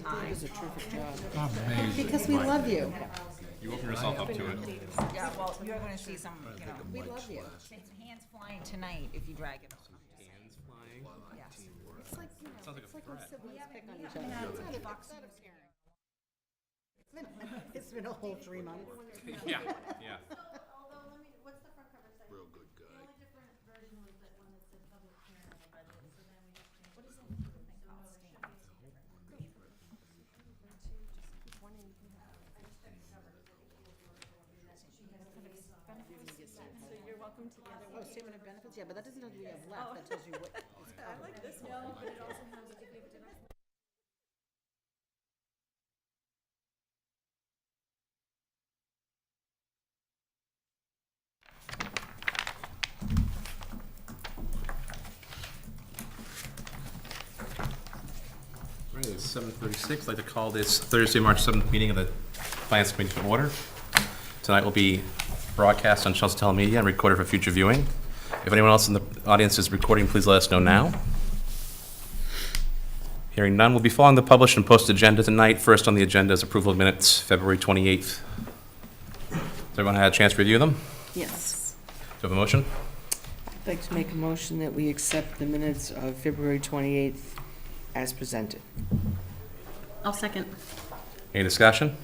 Amazing. Because we love you. You open yourself up to it. Yeah, well, you're gonna see some, We love you. hands flying tonight if you drag it. Hands flying. Yes. It's like, you know, Sounds like it's a like when threat. siblings pick on each other. It's been a whole 3 months. Yeah, yeah. Although, what's the front cover say? Real good guy. The only different version was that one that said public hearing on the budget, so then we just changed. What is it? You're welcome to the other one. Oh, statement of benefits, yeah, but that doesn't know what we have left, that tells you what is covered. I like this one. No, but it also has, if you have a different. Right, it's 7:36. I'd like to call this Thursday, March 7th meeting of the Finance Committee to order. Tonight will be broadcast on Chelmsford Telemedia and recorded for future viewing. If anyone else in the audience is recording, please let us know now. Hearing none, we'll be following the published and posted agenda tonight. First on the agenda is approval of minutes, February 28th. Has everyone had a chance to review them? Yes. Do you have a motion? I'd like to make a motion that we accept the minutes of February 28th as presented. I'll second. Any discussion?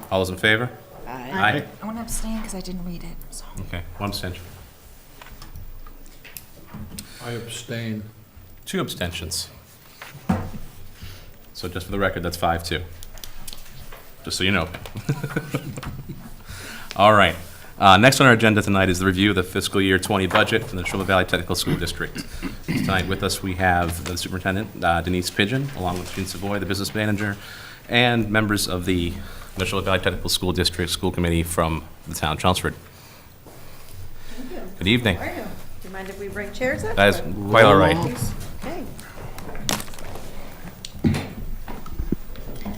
All those in favor? Aye. I want to abstain because I didn't read it, so. Okay, one abstention. I abstain. 2 abstentions. So just for the record, that's 5-2. Just so you know. All right. Next on our agenda tonight is the review of the fiscal year 20 budget for the Nashoba Valley Technical School District. Tonight with us, we have the superintendent, Denise Pigeon, along with Gene Savoy, the business manager, and members of the Nashoba Valley Technical School District School Committee from the town of Chelmsford. Thank you. Good evening. How are you? Do you mind if we bring chairs up? That is quite all right. Okay.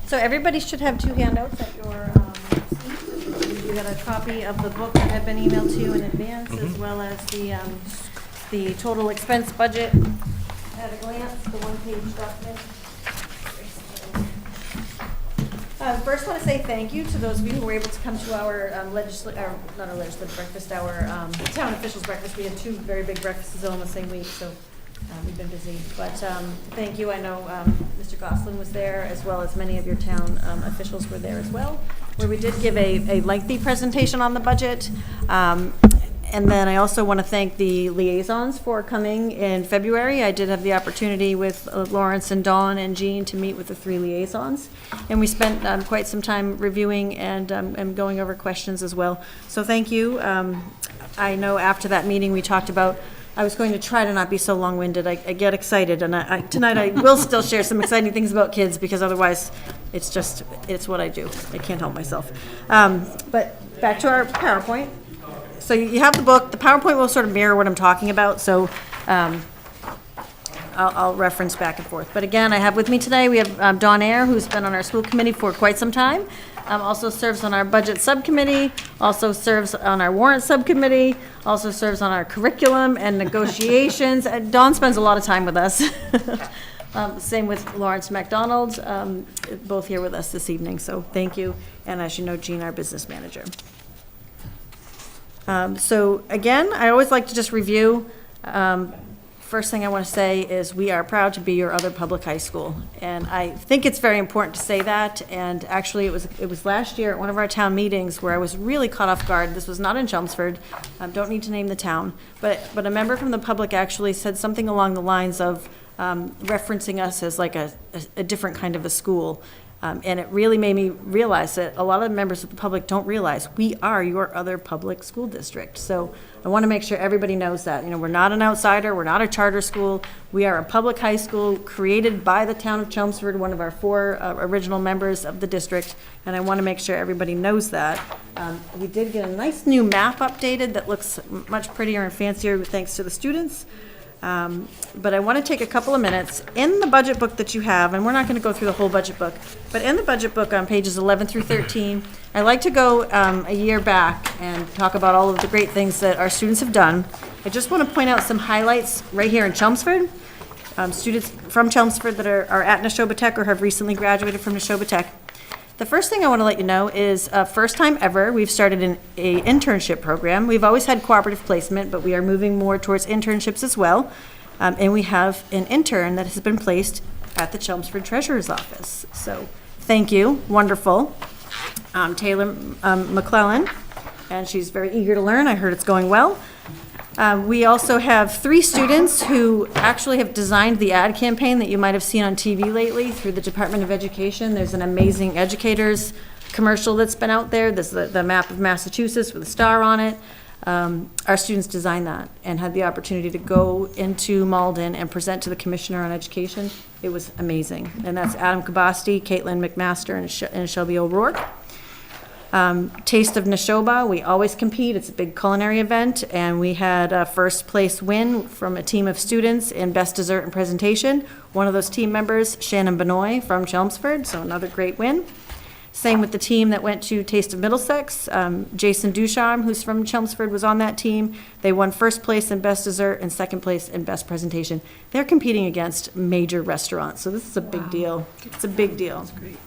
So everybody should have 2 handouts at your seats. You got a copy of the book that had been emailed to you in advance, as well as the total expense budget at a glance, the 1-page document. First, I want to say thank you to those of you who were able to come to our not our legislative breakfast, our town officials breakfast. We had 2 very big breakfasts all in the same week, so we've been busy. But thank you. I know Mr. Gosselin was there, as well as many of your town officials were there as well, where we did give a lengthy presentation on the budget. And then I also want to thank the liaisons for coming in February. I did have the opportunity with Lawrence and Dawn and Jean to meet with the 3 liaisons. And we spent quite some time reviewing and going over questions as well. So thank you. I know after that meeting we talked about, I was going to try to not be so long-winded. I get excited, and tonight I will still share some exciting things about kids, because otherwise it's what I do. I can't help myself. But back to our PowerPoint. So you have the book. The PowerPoint will sort of mirror what I'm talking about, so I'll reference back and forth. But again, I have with me today, we have Dawn Ayer, who's been on our school committee for quite some time, also serves on our budget subcommittee, also serves on our warrant subcommittee, also serves on our curriculum and negotiations. Dawn spends a lot of time with us. Same with Lawrence McDonald, both here with us this evening, so thank you. And as you know, Jean, our business manager. So again, I always like to just review. First thing I want to say is we are proud to be your other public high school. And I think it's very important to say that. And actually, it was last year at one of our town meetings where I was really caught off guard. This was not in Chelmsford. Don't need to name the town. But a member from the public actually said something along the lines of referencing us as like a different kind of a school. And it really made me realize that a lot of members of the public don't realize we are your other public school district. So I want to make sure everybody knows that. You know, we're not an outsider. We're not a charter school. We are a public high school created by the town of Chelmsford, one of our 4 original members of the district. And I want to make sure everybody knows that. We did get a nice new map updated that looks much prettier and fancier thanks to the students. But I want to take a couple of minutes. In the budget book that you have, and we're not going to go through the whole budget book, but in the budget book on pages 11 through 13, I like to go a year back and talk about all of the great things that our students have done. I just want to point out some highlights right here in Chelmsford. Students from Chelmsford that are at Nashoba Tech or have recently graduated from Nashoba Tech. The first thing I want to let you know is, first time ever, we've started an internship program. We've always had cooperative placement, but we are moving more towards internships as well. And we have an intern that has been placed at the Chelmsford Treasurer's Office. So, thank you, wonderful. Taylor McClellan, and she's very eager to learn. I heard it's going well. We also have 3 students who actually have designed the ad campaign that you might have seen on TV lately through the Department of Education. There's an Amazing Educators commercial that's been out there. There's the map of Massachusetts with a star on it. Our students designed that and had the opportunity to go into Malden and present to the Commissioner on Education. It was amazing. And that's Adam Kabasti, Caitlin McMaster, and Shelby O'Rourke. Taste of Nashoba, we always compete. It's a big culinary event, and we had a first place win from a team of students in Best Dessert and Presentation. One of those team members, Shannon Benoit from Chelmsford, so another great win. Same with the team that went to Taste of Middlesex. Jason Ducharme, who's from Chelmsford, was on that team. They won first place in Best Dessert and second place in Best Presentation. They're competing against major restaurants, so this is a big deal. It's a big deal. That's great.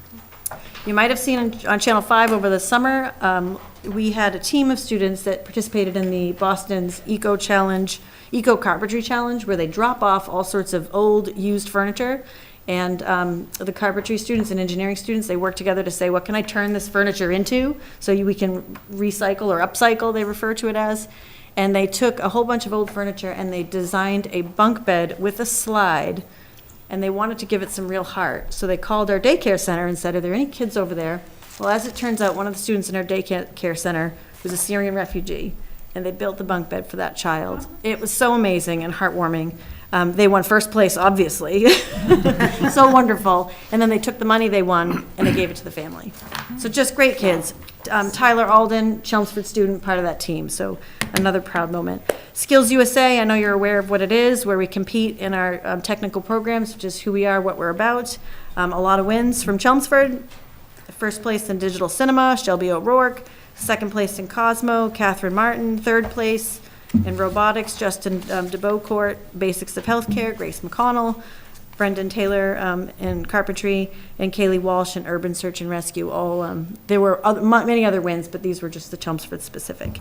You might have seen on Channel 5 over the summer, we had a team of students that participated in the Boston's Eco Carpentry Challenge, where they drop off all sorts of old, used furniture. And the carpentry students and engineering students, they work together to say, what can I turn this furniture into? So we can recycle or upcycle, they refer to it as. And they took a whole bunch of old furniture and they designed a bunk bed with a slide, and they wanted to give it some real heart. So they called our daycare center and said, are there any kids over there? Well, as it turns out, one of the students in our daycare center was a Syrian refugee, and they built the bunk bed for that child. It was so amazing and heartwarming. They won first place, obviously. So wonderful. And then they took the money they won and they gave it to the family. So just great kids. Tyler Alden, Chelmsford student, part of that team. So another proud moment. Skills USA, I know you're aware of what it is, where we compete in our technical programs, which is who we are, what we're about. A lot of wins from Chelmsford. First place in digital cinema, Shelby O'Rourke. Second place in Cosmo, Catherine Martin. Third place in robotics, Justin DeBeaucourt. Basics of Healthcare, Grace McConnell. Brendan Taylor in carpentry, and Kaylee Walsh in urban search and rescue. All there were many other wins, but these were just the Chelmsford specific.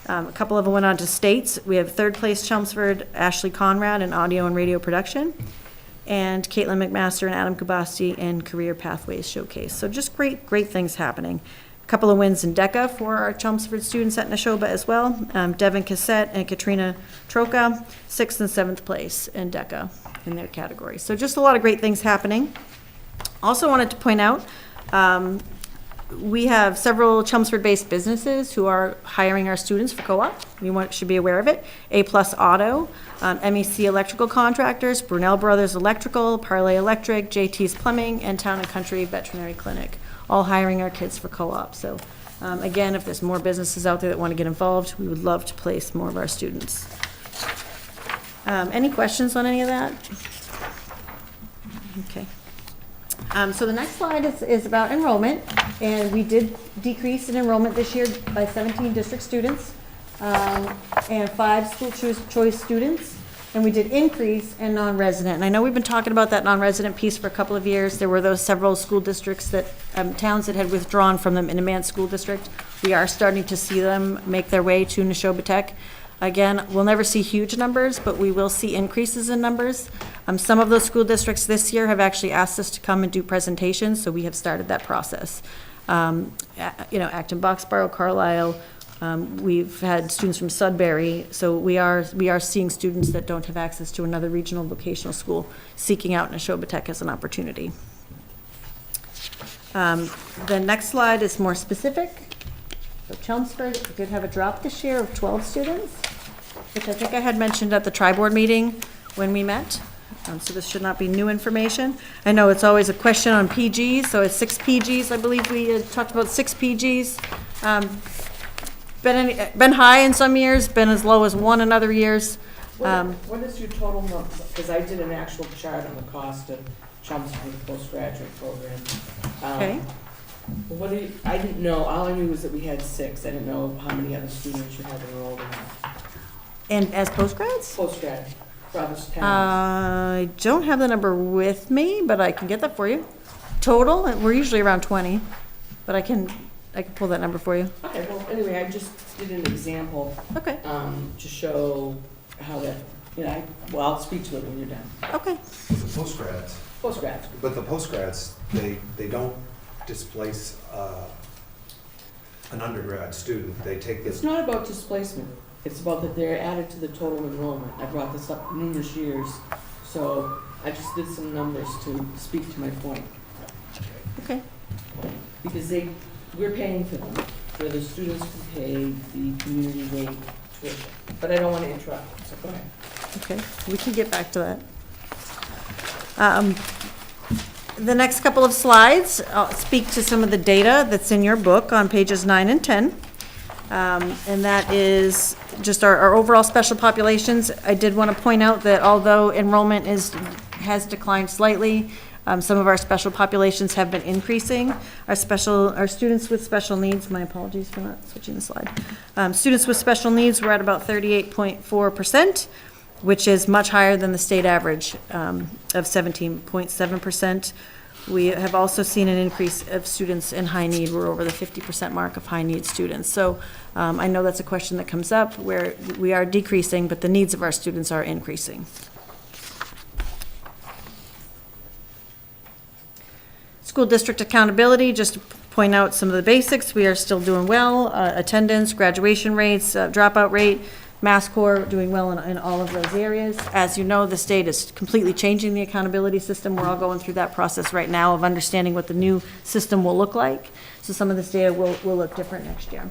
A couple of them went on to states. We have third place Chelmsford, Ashley Conrad in audio and radio production, and Caitlin McMaster and Adam Kabasti in career pathways showcase. So just great things happening. A couple of wins in DECA for our Chelmsford students at Nashoba as well. Devin Cassette and Katrina Troca, 6th and 7th place in DECA in their category. So just a lot of great things happening. Also wanted to point out, we have several Chelmsford-based businesses who are hiring our students for co-op. You should be aware of it. A+ Auto, MEC Electrical Contractors, Brunel Brothers Electrical, Parlay Electric, JT's Plumbing, and Town and Country Veterinary Clinic, all hiring our kids for co-op. So again, if there's more businesses out there that want to get involved, we would love to place more of our students. Any questions on any of that? Okay. So the next slide is about enrollment, and we did decrease in enrollment this year by 17 district students and 5 school choice students, and we did increase in non-resident. And I know we've been talking about that non-resident piece for a couple of years. There were those several school districts that, towns that had withdrawn from the Minuteman School District. We are starting to see them make their way to Nashoba Tech. Again, we'll never see huge numbers, but we will see increases in numbers. Some of those school districts this year have actually asked us to come and do presentations, so we have started that process. Acton, Boxborough, Carlisle, we've had students from Sudbury, so we are seeing students that don't have access to another regional vocational school seeking out Nashoba Tech as an opportunity. The next slide is more specific. So Chelmsford did have a drop this year of 12 students, which I think I had mentioned at the tri-board meeting when we met. So this should not be new information. I know it's always a question on PGs, so it's 6 PGs. I believe we had talked about 6 PGs. Been high in some years, been as low as 1 in other years. What is your total number? Because I did an actual chart on the cost of Chelmsford postgraduate program. Okay. What do you, I didn't know, all I knew was that we had 6. I didn't know how many other students you had enrolled in that. And as postgrads? Postgrad, for other towns. I don't have the number with me, but I can get that for you. Total, we're usually around 20, but I can pull that number for you. Okay, well, anyway, I just did an example, Okay, to show how that, well, I'll speak to it when you're done. okay. The postgrads, Postgrads. but the postgrads, they don't displace an undergrad student. They take It's this, not about displacement. It's about that they're added to the total enrollment. I brought this up numerous years, so I just did some numbers to speak to my point. Okay. Because we're paying for them, where the students can pay the community rate tuition. But I don't want to interrupt, so go ahead. Okay, we can get back to that. The next couple of slides, I'll speak to some of the data that's in your book on pages 9 and 10. And that is just our overall special populations. I did want to point out that although enrollment has declined slightly, some of our special populations have been increasing. Our students with special needs, my apologies for not switching the slide. Students with special needs were at about 38.4%, which is much higher than the state average of 17.7%. We have also seen an increase of students in high need. We're over the 50% mark of high need students. So I know that's a question that comes up where we are decreasing, but the needs of our students are increasing. School district accountability, just to point out some of the basics, we are still doing well. Attendance, graduation rates, dropout rate, Mass Corps doing well in all of those areas. As you know, the state is completely changing the accountability system. We're all going through that process right now of understanding what the new system will look like. So some of this data will look different next year.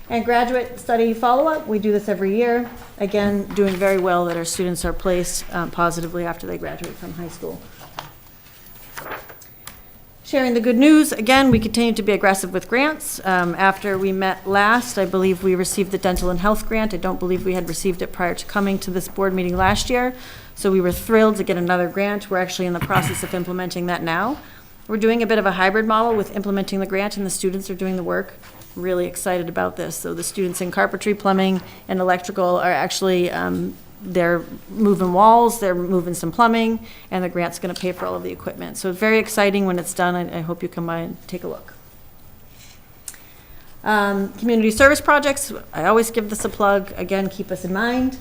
And graduate study follow-up, we do this every year. Again, doing very well that our students are placed positively after they graduate from high school. Sharing the good news, again, we continue to be aggressive with grants. After we met last, I believe we received the dental and health grant. I don't believe we had received it prior to coming to this board meeting last year. So we were thrilled to get another grant. We're actually in the process of implementing that now. We're doing a bit of a hybrid model with implementing the grant and the students are doing the work. Really excited about this. So the students in carpentry, plumbing, and electrical are actually they're moving walls, they're moving some plumbing, and the grant's going to pay for all of the equipment. So it's very exciting when it's done. I hope you come by and take a look. Community service projects, I always give this a plug. Again, keep us in mind.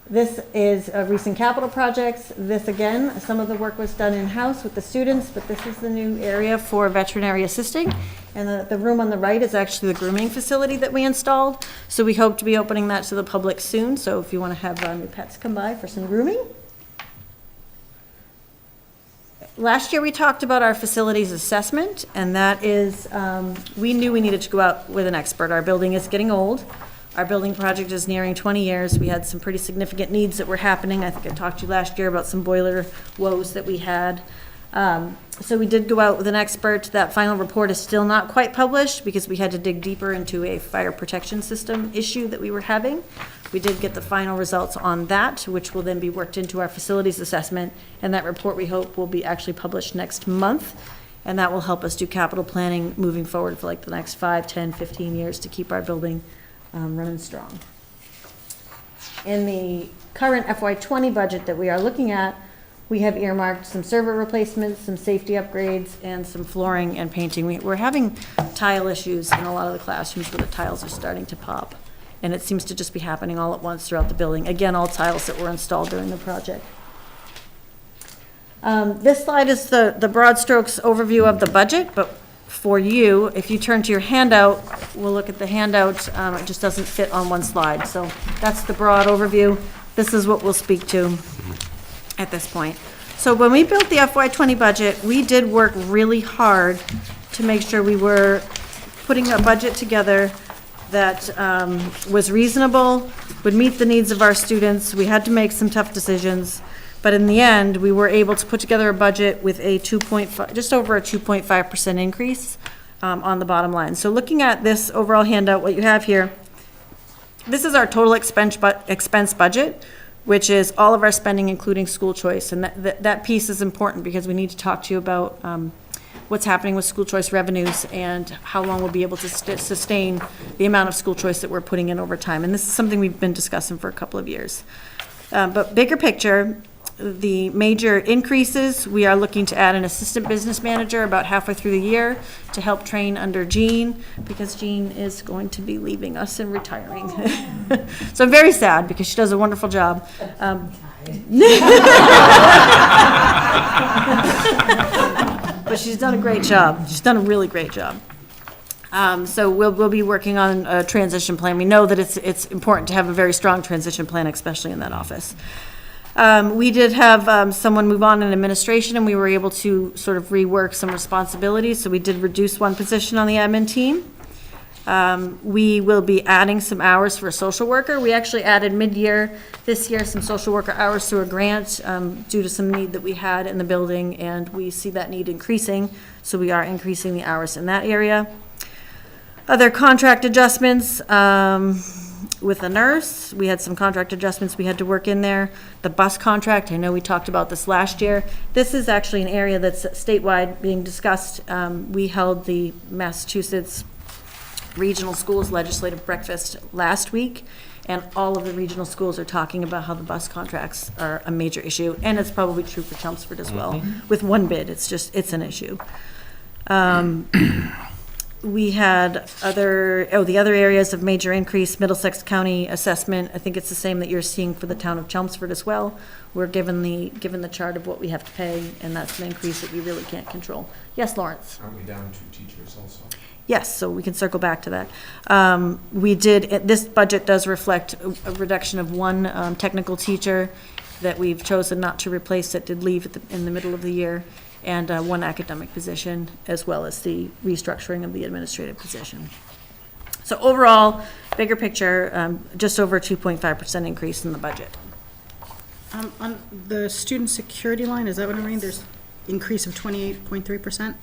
This is recent capital projects. This, again, some of the work was done in-house with the students, but this is the new area for veterinary assisting. And the room on the right is actually the grooming facility that we installed. So we hope to be opening that to the public soon. So if you want to have your pets come by for some grooming. Last year we talked about our facilities assessment, and that is, we knew we needed to go out with an expert. Our building is getting old. Our building project is nearing 20 years. We had some pretty significant needs that were happening. I think I talked to you last year about some boiler woes that we had. So we did go out with an expert. That final report is still not quite published because we had to dig deeper into a fire protection system issue that we were having. We did get the final results on that, which will then be worked into our facilities assessment. And that report, we hope, will be actually published next month. And that will help us do capital planning moving forward for like the next 5, 10, 15 years to keep our building running strong. In the current FY20 budget that we are looking at, we have earmarked some server replacements, some safety upgrades, and some flooring and painting. We're having tile issues in a lot of the classrooms where the tiles are starting to pop. And it seems to just be happening all at once throughout the building. Again, all tiles that were installed during the project. This slide is the broad strokes overview of the budget, but for you, if you turn to your handout, we'll look at the handout. It just doesn't fit on one slide. So that's the broad overview. This is what we'll speak to at this point. So when we built the FY20 budget, we did work really hard to make sure we were putting a budget together that was reasonable, would meet the needs of our students. We had to make some tough decisions. But in the end, we were able to put together a budget with a just over a 2.5% increase on the bottom line. So looking at this overall handout, what you have here this is our total expense budget, which is all of our spending, including school choice. And that piece is important because we need to talk to you about what's happening with school choice revenues and how long we'll be able to sustain the amount of school choice that we're putting in over time. And this is something we've been discussing for a couple of years. But bigger picture, the major increases, we are looking to add an assistant business manager about halfway through the year to help train under Jean, because Jean is going to be leaving us and retiring. So I'm very sad because she does a wonderful job. But she's done a great job. She's done a really great job. So we'll be working on a transition plan. We know that it's important to have a very strong transition plan, especially in that office. We did have someone move on in administration, and we were able to sort of rework some responsibilities, so we did reduce one position on the admin team. We will be adding some hours for a social worker. We actually added mid-year this year some social worker hours through a grant due to some need that we had in the building, and we see that need increasing, so we are increasing the hours in that area. Other contract adjustments, with a nurse, we had some contract adjustments we had to work in there. The bus contract, I know we talked about this last year. This is actually an area that's statewide being discussed. We held the Massachusetts Regional Schools Legislative Breakfast last week, and all of the regional schools are talking about how the bus contracts are a major issue, and it's probably true for Chelmsford as well. With one bid, it's an issue. We had the other areas of major increase, Middlesex County assessment. I think it's the same that you're seeing for the town of Chelmsford as well. We're given the chart of what we have to pay, and that's an increase that we really can't control. Yes, Lawrence? Aren't we down 2 teachers also? Yes, so we can circle back to that. This budget does reflect a reduction of one technical teacher that we've chosen not to replace that did leave in the middle of the year, and one academic position, as well as the restructuring of the administrative position. So overall, bigger picture, just over a 2.5% increase in the budget. On the student security line, is that what I mean? There's increase of 28.3%?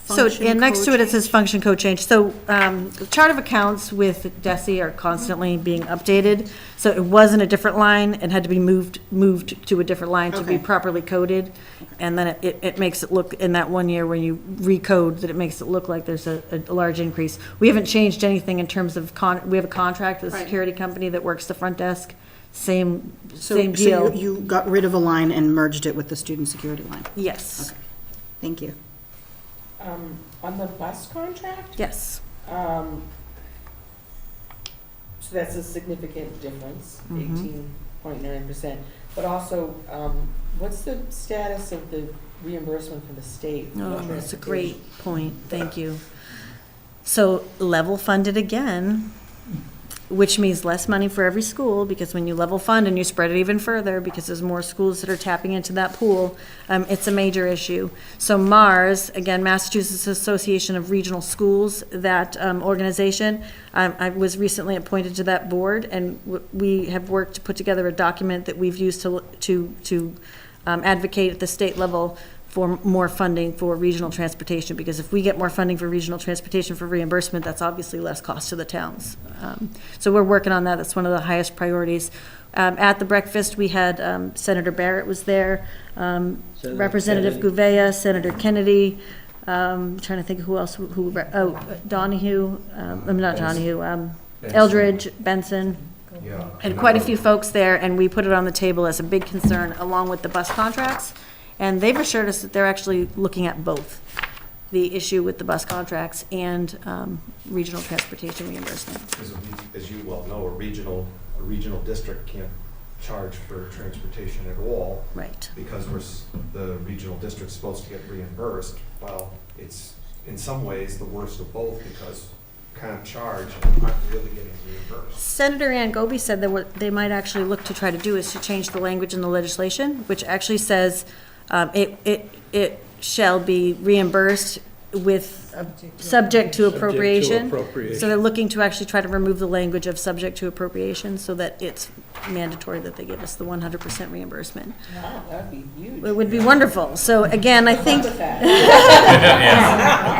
So, and next to it, it says function code change. So, the chart of accounts with DESI are constantly being updated. So it wasn't a different line, it had to be moved to a different line to be Okay. properly coded. And then it makes it look, in that 1 year when you recode, that it makes it look like there's a large increase. We haven't changed anything in terms of, we have a contract with a Right. security company that works the front desk. Same So deal. you got rid of a line and merged it with the student security line? Yes, Okay. Thank you. On the bus contract, yes. so that's a significant difference, 18.9%. But also, what's the status of the reimbursement from the state? for Oh, that's a transportation? great point, thank you. So level funded again, which means less money for every school, because when you level fund and you spread it even further, because there's more schools that are tapping into that pool, it's a major issue. So MARS, again, Massachusetts Association of Regional Schools, that organization, I was recently appointed to that board, and we have worked to put together a document that we've used to advocate at the state level for more funding for regional transportation, because if we get more funding for regional transportation for reimbursement, that's obviously less cost to the towns. So we're working on that. That's one of the highest priorities. At the breakfast, we had Senator Barrett was there, Representative Gouveia, Senator Kennedy, trying to think of who else, Donahue, not Donahue, Eldridge, Benson, Yeah. and quite a few folks there, and we put it on the table as a big concern along with the bus contracts. And they've assured us that they're actually looking at both the issue with the bus contracts and regional transportation reimbursement. As you well know, a regional district can't charge for transportation at all. Right. Because the regional district's supposed to get reimbursed. Well, it's in some ways the worst of both, because you can't charge and aren't really getting reimbursed. Senator Ann Goby said that what they might actually look to try to do is to change the language in the legislation, which actually says it shall be reimbursed with, subject to appropriation. appropriation. So they're looking to actually try to remove the language of subject to appropriation so that it's mandatory that they give us the 100% reimbursement. Wow, that'd be huge. It would be wonderful. So again, I think, With that.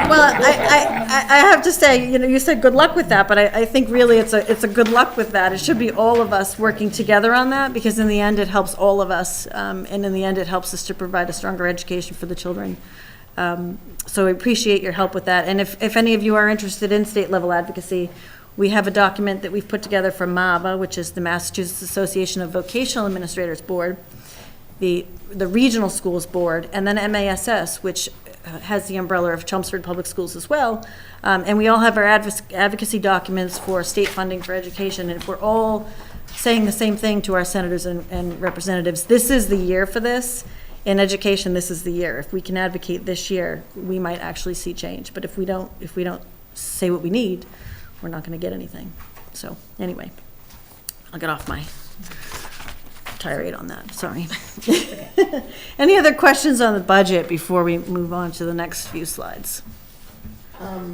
well, I have to say, you know, you said good luck with that, but I think really it's a good luck with that. It should be all of us working together on that, because in the end, it helps all of us, and in the end, it helps us to provide a stronger education for the children. So I appreciate your help with that. And if any of you are interested in state level advocacy, we have a document that we've put together from MAVA, which is the Massachusetts Association of Vocational Administrators Board, the Regional Schools Board, and then MASS, which has the umbrella of Chelmsford Public Schools as well. And we all have our advocacy documents for state funding for education. And if we're all saying the same thing to our senators and representatives, this is the year for this. In education, this is the year. If we can advocate this year, we might actually see change. But if we don't say what we need, we're not going to get anything. So anyway, I'll get off my tirade on that. Sorry. Any other questions on the budget before we move on to the next few slides? Where,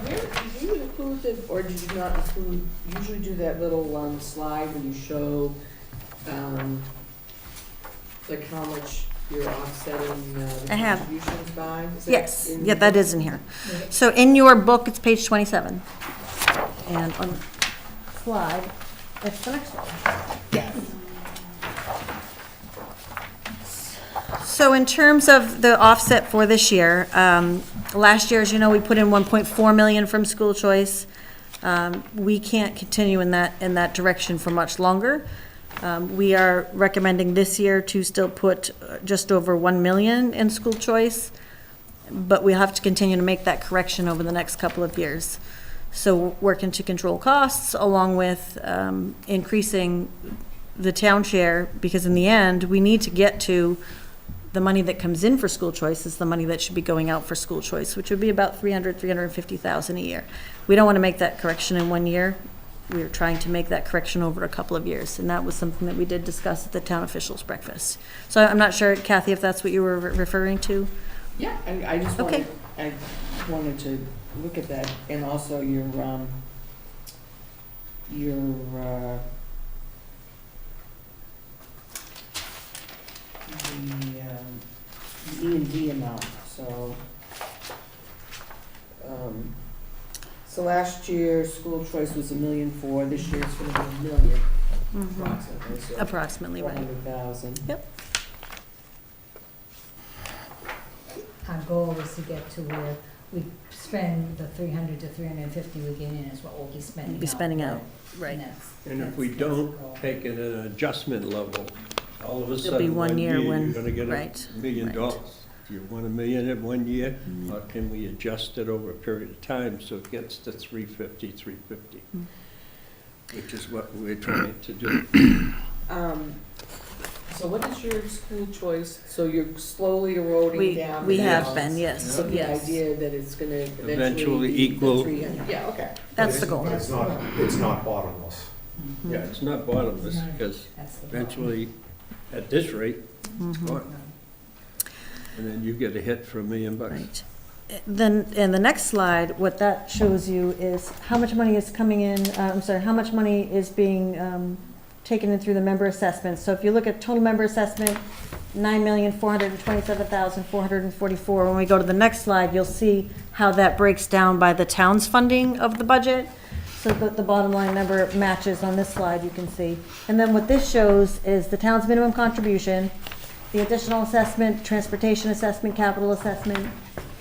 did you include the, or did you not include, usually do that little slide where you show, like how much you're offsetting the I have. contributions by? Is that Yes, in yeah, the that book? is in here. So in your book, it's page 27. And on the slide, it's the next one. Yes. So in terms of the offset for this year, last year, as you know, we put in 1.4 million from school choice. We can't continue in that direction for much longer. We are recommending this year to still put just over 1 million in school choice, but we have to continue to make that correction over the next couple of years. So working to control costs along with increasing the town share, because in the end, we need to get to the money that comes in for school choice is the money that should be going out for school choice, which would be about $350,000 a year. We don't want to make that correction in 1 year. We are trying to make that correction over a couple of years, and that was something that we did discuss at the town officials breakfast. So I'm not sure, Kathy, if that's what you were referring to? Yeah, I just Okay. wanted to look at that, and also your the E&D amount, so, so last year, school choice was $1.4 million, this year it's gonna be $1 million approximately, so Approximately, right. 400,000. Yep. Our goal is to get to where we spend the 300 to 350 we get in is what we'll be spending out. Be spending out, right. And if we don't take it at an adjustment level, all of a It'll be sudden, 1 1 year year, you're when- gonna get right, $1 million. right. Do you want $1 million in 1 year, or can we adjust it over a period of time so it gets to 350, 350? Which is what we're trying to do. So what is your school choice, so you're slowly eroding down? We the have balance, been, yes, With the yes. idea that it's gonna Eventually eventually be equal. the 300, yeah, okay. That's the goal. But it's not bottomless. Yeah, it's not bottomless, because That's the eventually, at this rate, it's gone. And then you get a hit for $1 million. Right. Then, in the next slide, what that shows you is how much money is coming in, how much money is being taken in through the member assessments. So if you look at total member assessment, 9,427,444. When we go to the next slide, you'll see how that breaks down by the town's funding of the budget. So the bottom line number matches on this slide, you can see. And then what this shows is the town's minimum contribution, the additional assessment, transportation assessment, capital assessment,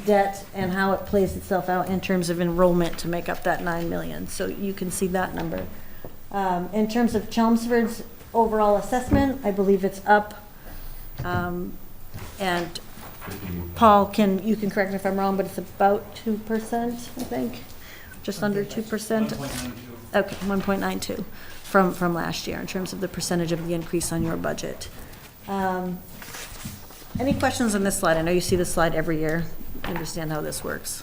debt, and how it plays itself out in terms of enrollment to make up that 9 million. So you can see that number. In terms of Chelmsford's overall assessment, I believe it's up. And Paul, you can correct me if I'm wrong, but it's about 2%, I think, just under 2%. Okay, 1.92 from last year in terms of the percentage of the increase on your budget. Any questions on this slide? I know you see this slide every year. Understand how this works.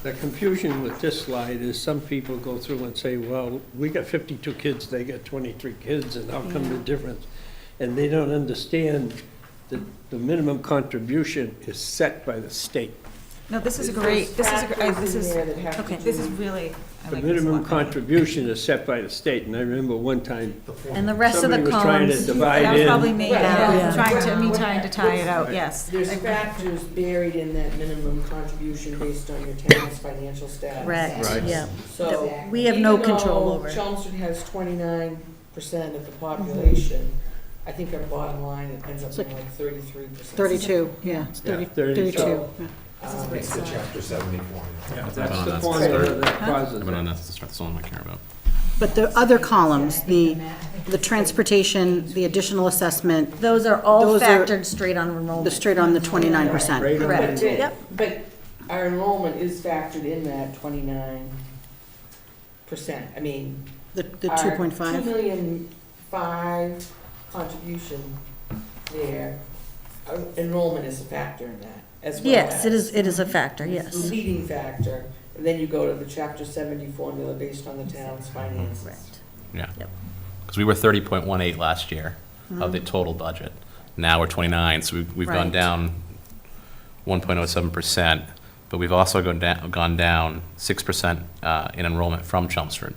The confusion with this slide is some people go through and say, well, we got 52 kids, they got 23 kids, and how come the difference? And they don't understand that the minimum contribution is set by the state. No, this is There's great, this is, factors in there that have to okay, do this is with- really, I The like this a minimum lot better. contribution is set by the state, and I remember one time, The form. And the rest of the somebody was trying to columns, divide That was in. probably me, Right, yeah. trying to tie it out, yes. There's factors buried in that minimum contribution based on your town's financial status. correct, Right. yeah. So. We have no even control though over. Chelmsford has 29% of the population, I think our bottom line, it ends up being like 33%. 32, yeah, it's Yeah, 32. So, It's the chapter 70 form. Yeah, I've that's been on the that formula start. that causes I've been on it. that to start, that's the one I care about. But the other columns, the transportation, the additional assessment, Those are all Those are- factored straight on enrollment. the straight on the 29%. Right on Correct. the- Yep. But our enrollment is factored in that 29%. I mean, The our 2.5. 2,000,005 contribution there, our enrollment is a factor in that as well. Yes, it as- is a factor, It's yes. the leading factor, and then you go to the chapter 70 formula based on the town's finances. Correct. Yeah. Yep. Because we were 30.18 last year of the total budget. Now we're 29, so we've gone Right. down 1.07%, but we've also gone down 6% in enrollment from Chelmsford.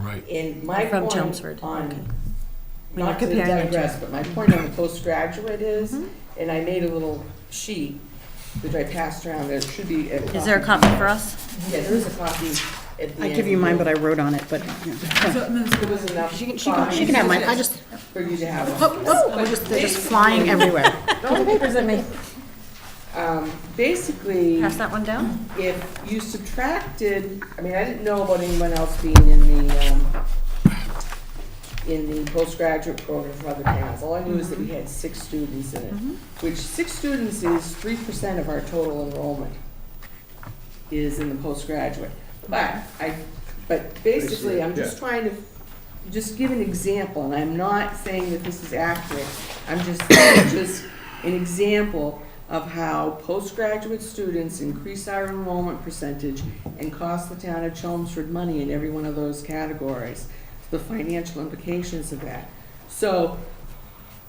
Right. And my From point Chelmsford, okay. on, When not you're to comparing the two. digress, but my point on the postgraduate is, and I made a little sheet which I passed around, there should be a copy. Is there a copy for us? Yeah, there is a copy at the I end. give you mine, but I wrote on it, but, yeah. There was enough She can have mine, I just, for you to have. they're just flying everywhere. Throw the papers at me. Basically, Pass that one down? if you subtracted, I mean, I didn't know about anyone else being in the postgraduate program from other towns. All I knew is that we had 6 students in it, which 6 students is 3% of our total enrollment is in the postgraduate. But basically, I'm just trying to just give an example, and I'm not saying that this is accurate. I'm just just an example of how postgraduate students increase our enrollment percentage and cost the town of Chelmsford money in every one of those categories, the financial implications of that. So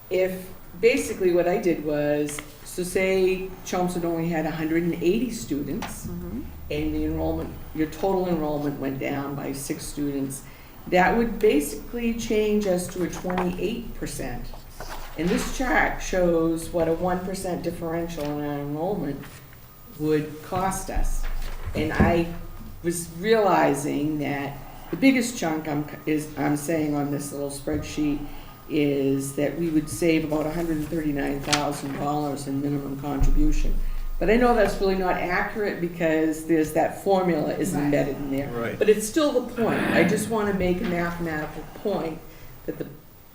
if, basically what I did was, so say Chelmsford only had 180 students, and the enrollment, your total enrollment went down by 6 students, that would basically change us to a 28%. And this chart shows what a 1% differential in our enrollment would cost us. And I was realizing that the biggest chunk I'm saying on this little spreadsheet is that we would save about $139,000 in minimum contribution. But I know that's really not accurate because there's that formula is embedded in there. Right. But it's still the point. I just want to make a mathematical point that the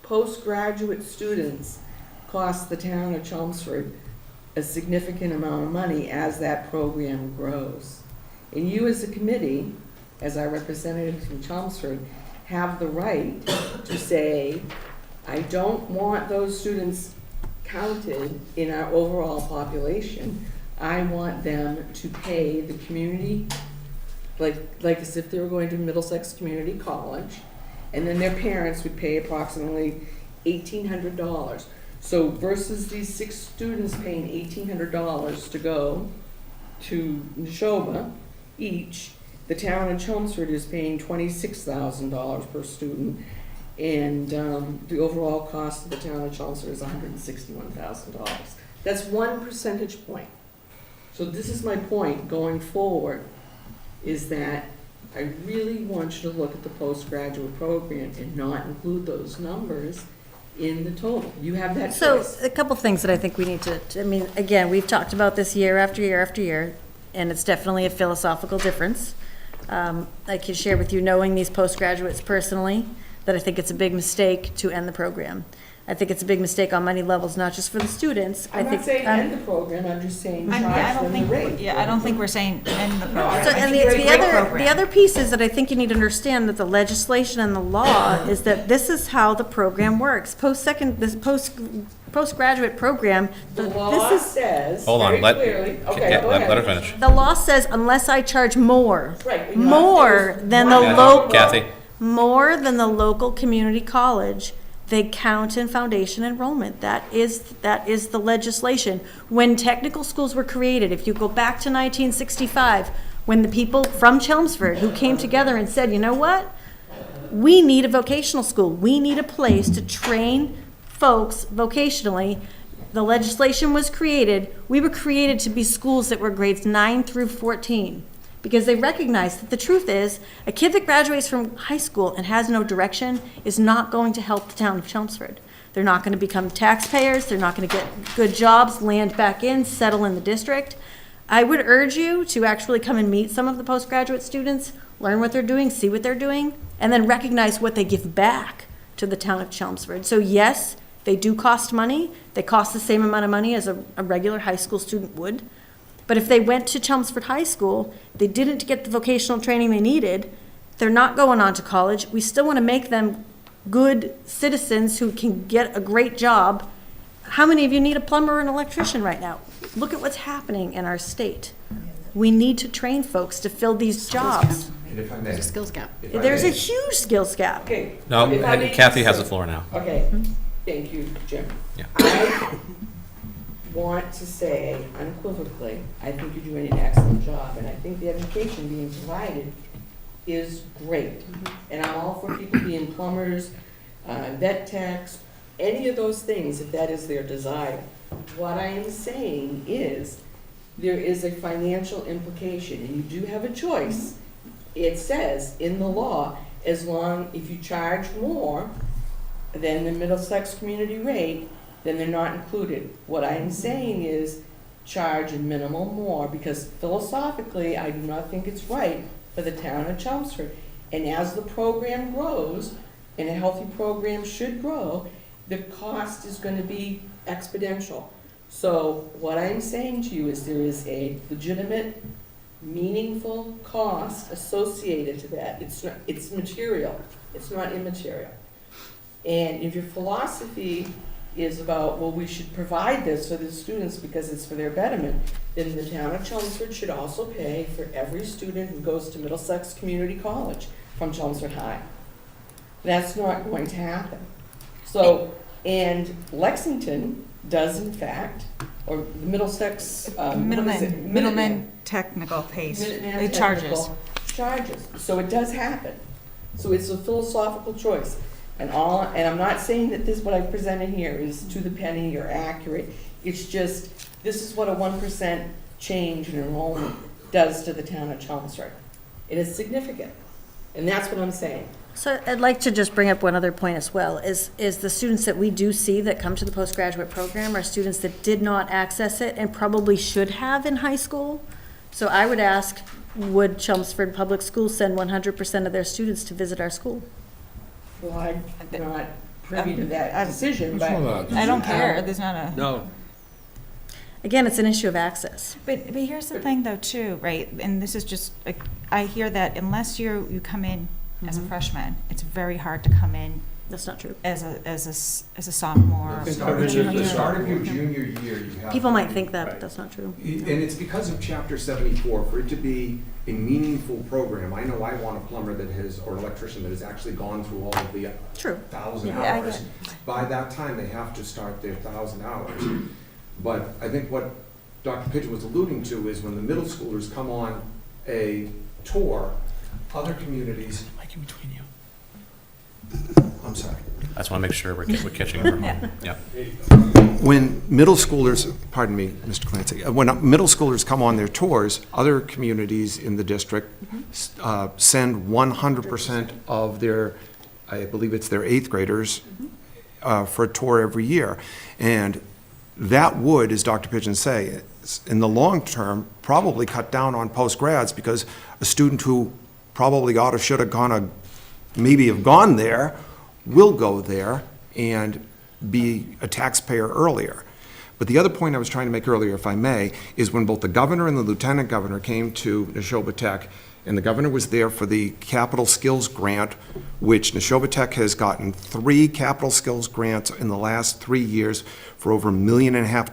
postgraduate students cost the town of Chelmsford a significant amount of money as that program grows. And you as a committee, as our representatives from Chelmsford, have the right to say, I don't want those students counted in our overall population. I want them to pay the community, like as if they were going to Middlesex Community College, and then their parents would pay approximately $1,800. So versus these 6 students paying $1,800 to go to Nashoba each, the town of Chelmsford is paying $26,000 per student, and the overall cost of the town of Chelmsford is $161,000. That's 1 percentage point. So this is my point going forward, is that I really want you to look at the postgraduate program and not include those numbers in the total. You have that So, choice. a couple things that I think we need to, I mean, again, we've talked about this year after year after year, and it's definitely a philosophical difference. I can share with you, knowing these postgraduates personally, that I think it's a big mistake to end the program. I think it's a big mistake on many levels, not just for the students. I'm I not think, saying end the program, I'm just saying I charge don't them the rate. think, yeah, I don't think we're saying end the program. So, I and think it's a great the program. other piece is that I think you need to understand that the legislation and the law is that this is how the program works. Postgraduate program, The this law is, says Hold on, very let, clearly, okay, yeah, go let her ahead. finish. the law says unless I charge more, Right. more than the Kathy, local, Kathy, more than the local community college, they count in foundation enrollment. That is the legislation. When technical schools were created, if you go back to 1965, when the people from Chelmsford who came together and said, you know what? We need a vocational school. We need a place to train folks vocationally. The legislation was created. We were created to be schools that were grades 9 through 14 because they recognized that the truth is a kid that graduates from high school and has no direction is not going to help the town of Chelmsford. They're not going to become taxpayers. They're not going to get good jobs, land back in, settle in the district. I would urge you to actually come and meet some of the postgraduate students, learn what they're doing, see what they're doing, and then recognize what they give back to the town of Chelmsford. So yes, they do cost money. They cost the same amount of money as a regular high school student would. But if they went to Chelmsford High School, they didn't get the vocational training they needed, they're not going on to college. We still want to make them good citizens who can get a great job. How many of you need a plumber or an electrician right now? Look at what's happening in our state. We need to train folks to fill these jobs. And if I may. There's a skills gap. if I There's a may- huge skills gap. Okay. No, if I may Kathy has say- the floor now. Okay, thank you, Jim. Yeah. I want to say unequivocally, I think you're doing an excellent job, and I think the education being provided is great. And I'm all for people being plumbers, vet techs, any of those things, if that is their desire. What I am saying is, there is a financial implication, and you do have a choice. It says in the law, if you charge more than the Middlesex community rate, then they're not included. What I am saying is charge a minimal more, because philosophically, I do not think it's right for the town of Chelmsford. And as the program grows, and a healthy program should grow, the cost is gonna be exponential. So what I'm saying to you is there is a legitimate, meaningful cost associated to that. It's material, it's not immaterial. And if your philosophy is about, well, we should provide this for the students because it's for their betterment, then the town of Chelmsford should also pay for every student who goes to Middlesex Community College from Chelmsford High. That's not going to happen. So, and Lexington does in fact, or the Middlesex, what is it? Middleman technical pays, Minuteman it charges. Technical Charges, so it does happen. So it's a philosophical choice. And I'm not saying that this, what I presented here is to the penny or accurate. It's just, this is what a 1% change in enrollment does to the town of Chelmsford. It is significant, and that's what I'm saying. So I'd like to just bring up one other point as well, is the students that we do see that come to the postgraduate program are students that did not access it and probably should have in high school. So I would ask, would Chelmsford Public Schools send 100% of their students to visit our school? Well, I'm not privy to that decision, but. I don't care, there's not a. No, Again, it's an issue of access. But here's the thing though too, right, and this is just, like, I hear that unless you come in as a freshman, it's very hard to come in That's not true. as a sophomore. The It's start covered of as your- a the start of your sophomore. junior year, you have. People to might be- think that, but Right. that's not true. And it's because of Chapter 74, for it to be a meaningful program. I know I want a plumber that has, or an electrician that has actually gone through all of the True. 1,000 Yeah, I hours. get By that time, they have to start their 1,000 hours. But I think what Dr. Pidgeon was alluding to is when the middle schoolers come on a tour, other communities. Like in between you. I'm sorry. I just want to make sure we're catching everyone. Yeah. When middle schoolers, pardon me, Mr. Clancy, when middle schoolers come on their tours, other communities in the district send 100% of their, I believe it's their eighth graders, for a tour every year. And that would, as Dr. Pidgeon say, in the long term, probably cut down on post-grads, because a student who probably ought to, should have gone, maybe have gone there, will go there and be a taxpayer earlier. But the other point I was trying to make earlier, if I may, is when both the governor and the lieutenant governor came to Nashoba Tech, and the governor was there for the capital skills grant, which Nashoba Tech has gotten 3 capital skills grants in the last 3 years for over $1.5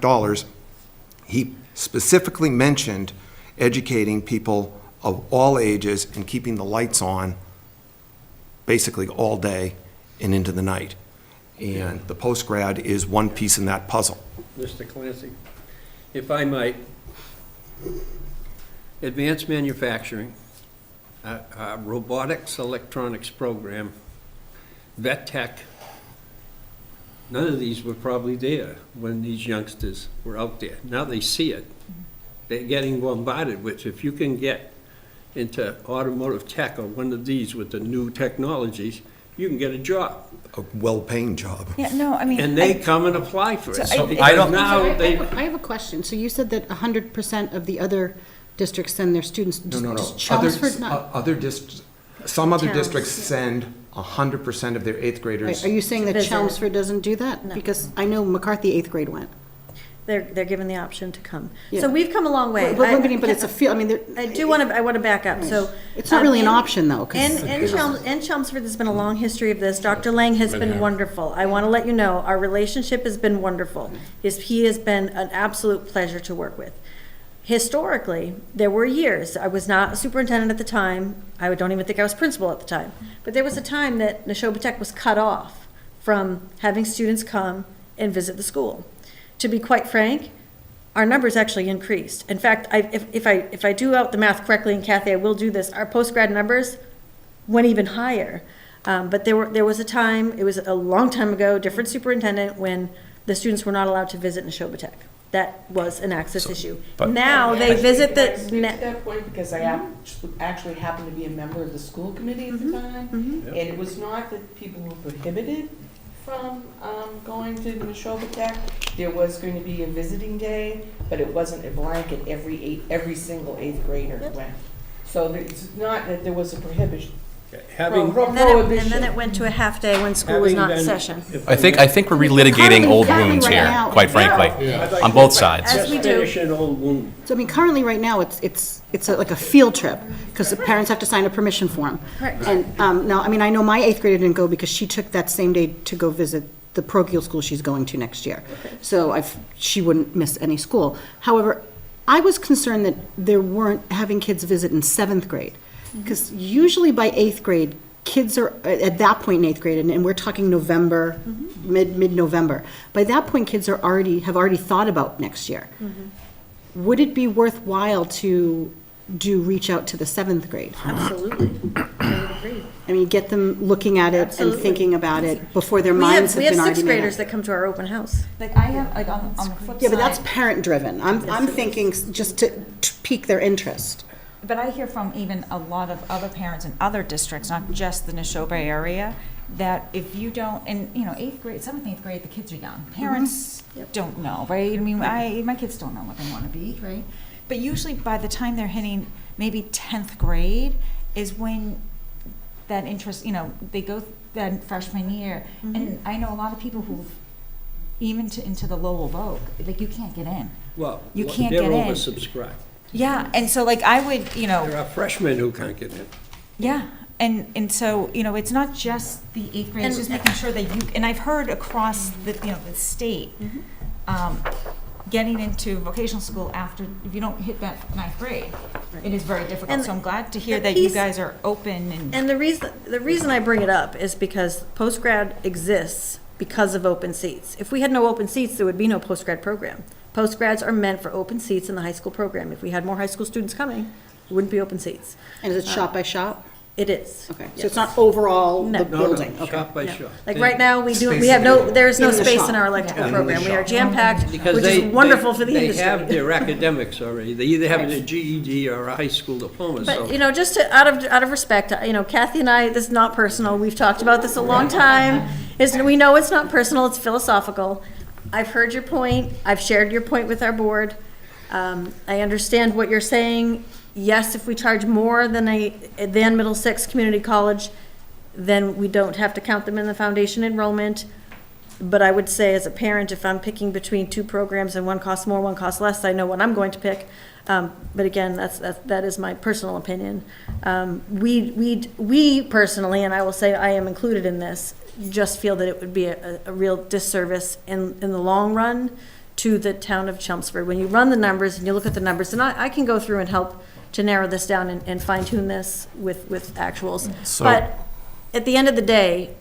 million. He specifically mentioned educating people of all ages and keeping the lights on basically all day and into the night. And the post-grad is one piece in that puzzle. Mr. Clancy, if I might, advanced manufacturing, robotics, electronics program, vet tech, none of these were probably there when these youngsters were out there. Now they see it. They're getting bombarded with, if you can get into automotive tech or one of these with the new technologies, you can get a job. A well-paying job. Yeah, no, I mean. And they come and apply for it. So I don't- Now they, I have a question. So you said that 100% of the other districts send their students. No. Does Chelmsford not? Some other Towns. districts send 100% of their eighth graders. Are you saying that Visit. Chelmsford doesn't do that? No. Because I know McCarthy eighth grade went. They're given the option to come. Yeah. So we've come a long way. But it's a field, I mean, I want to back up, so. It's not really an in- option, though, 'cause In Chelmsford, there's been a long history of this. Dr. Lang has been wonderful. I want to let you know, our relationship has been wonderful. He has been an absolute pleasure to work with. Historically, there were years, I was not a superintendent at the time, I don't even think I was principal at the time, but there was a time that Nashoba Tech was cut off from having students come and visit the school. To be quite frank, our numbers actually increased. In fact, if I do out the math correctly, and Kathy, I will do this, our post-grad numbers went even higher. But there was a time, it was a long time ago, different superintendent, when the students were not allowed to visit Nashoba Tech. That was an access issue. but- Now they visit Can I speak the. to that point, because I actually happened to be a member of the school committee at the time, and it was not that people were prohibited from going to Nashoba Tech. There was going to be a visiting day, but it wasn't a blanket, every single eighth grader went. So it's not that there was a prohibition. having. And then it went to a half day when school was not in session. I think we're relitigating old Currently, wounds right here, now- quite frankly, on both sides. As we Just do. finish an old wound. So I mean, currently, right now, it's like a field trip, because the parents have to sign a permission form. Correct. And, now, I mean, I know my eighth grader didn't go because she took that same day to go visit the parochial school she's going to next year. So she wouldn't miss any school. However, I was concerned that there weren't having kids visit in seventh grade. Because usually by eighth grade, kids are, at that point in eighth grade, and we're talking November, mid-November, by that point, kids have already thought about next year. Would it be worthwhile to reach out to the seventh grade? Absolutely. I would agree. I mean, get them looking at it and Absolutely. thinking about it before their We minds have have been sixth already made graders up. that come to our open house. Like, I have, like, on the flip side. Yeah, but that's parent-driven. I'm thinking just to pique their interest. But I hear from even a lot of other parents in other districts, not just the Nashoba area, that if you don't, and, eighth grade, seventh, eighth grade, the kids are young. Parents don't know, right? I mean, my kids don't know what they want to be, right? But usually by the time they're hitting maybe 10th grade is when that interest, they go that freshman year. And I know a lot of people who've, even into the Lowell Vogue, like, you can't get in. Well, You can't they're get in. oversubscribed. Yeah, and so, like, I would, There are freshmen who can't get in. yeah, and so, it's not just the eighth grade, it's just making sure that and I've heard across the, the state, getting into vocational school after, if you don't hit that ninth grade, it is very difficult. And So I'm glad to hear the that you piece- guys are open And the reason I bring it up is because post-grad exists because of open seats. If we had no open seats, there would be no post-grad program. Post-grads are meant for open seats in the high school program. If we had more high school students coming, it wouldn't be open seats. And is it shop by shop? It is. Okay, so Yes. it's not overall No. the No, building? Okay. Shop by Yeah. shop. Like right now, there is no In the space shop. in our electrical Yeah. program. We are jam-packed, Because which they- is wonderful for the They have industry. their academics already. They either have a GED or a high school diploma, so. But, just out of respect, Kathy and I, this is not personal. We've talked about this a long time. We know it's not personal, it's philosophical. I've heard your point. I've shared your point with our board. I understand what you're saying. Yes, if we charge more than Middlesex Community College, then we don't have to count them in the foundation enrollment. But I would say, as a parent, if I'm picking between two programs and one costs more, one costs less, I know what I'm going to pick. But again, that is my personal opinion. We personally, and I will say I am included in this, just feel that it would be a real disservice in the long run to the town of Chelmsford. When you run the numbers and you look at the numbers, and I can go through and help to narrow this down and fine tune this with actuals. So- But at the end of the day,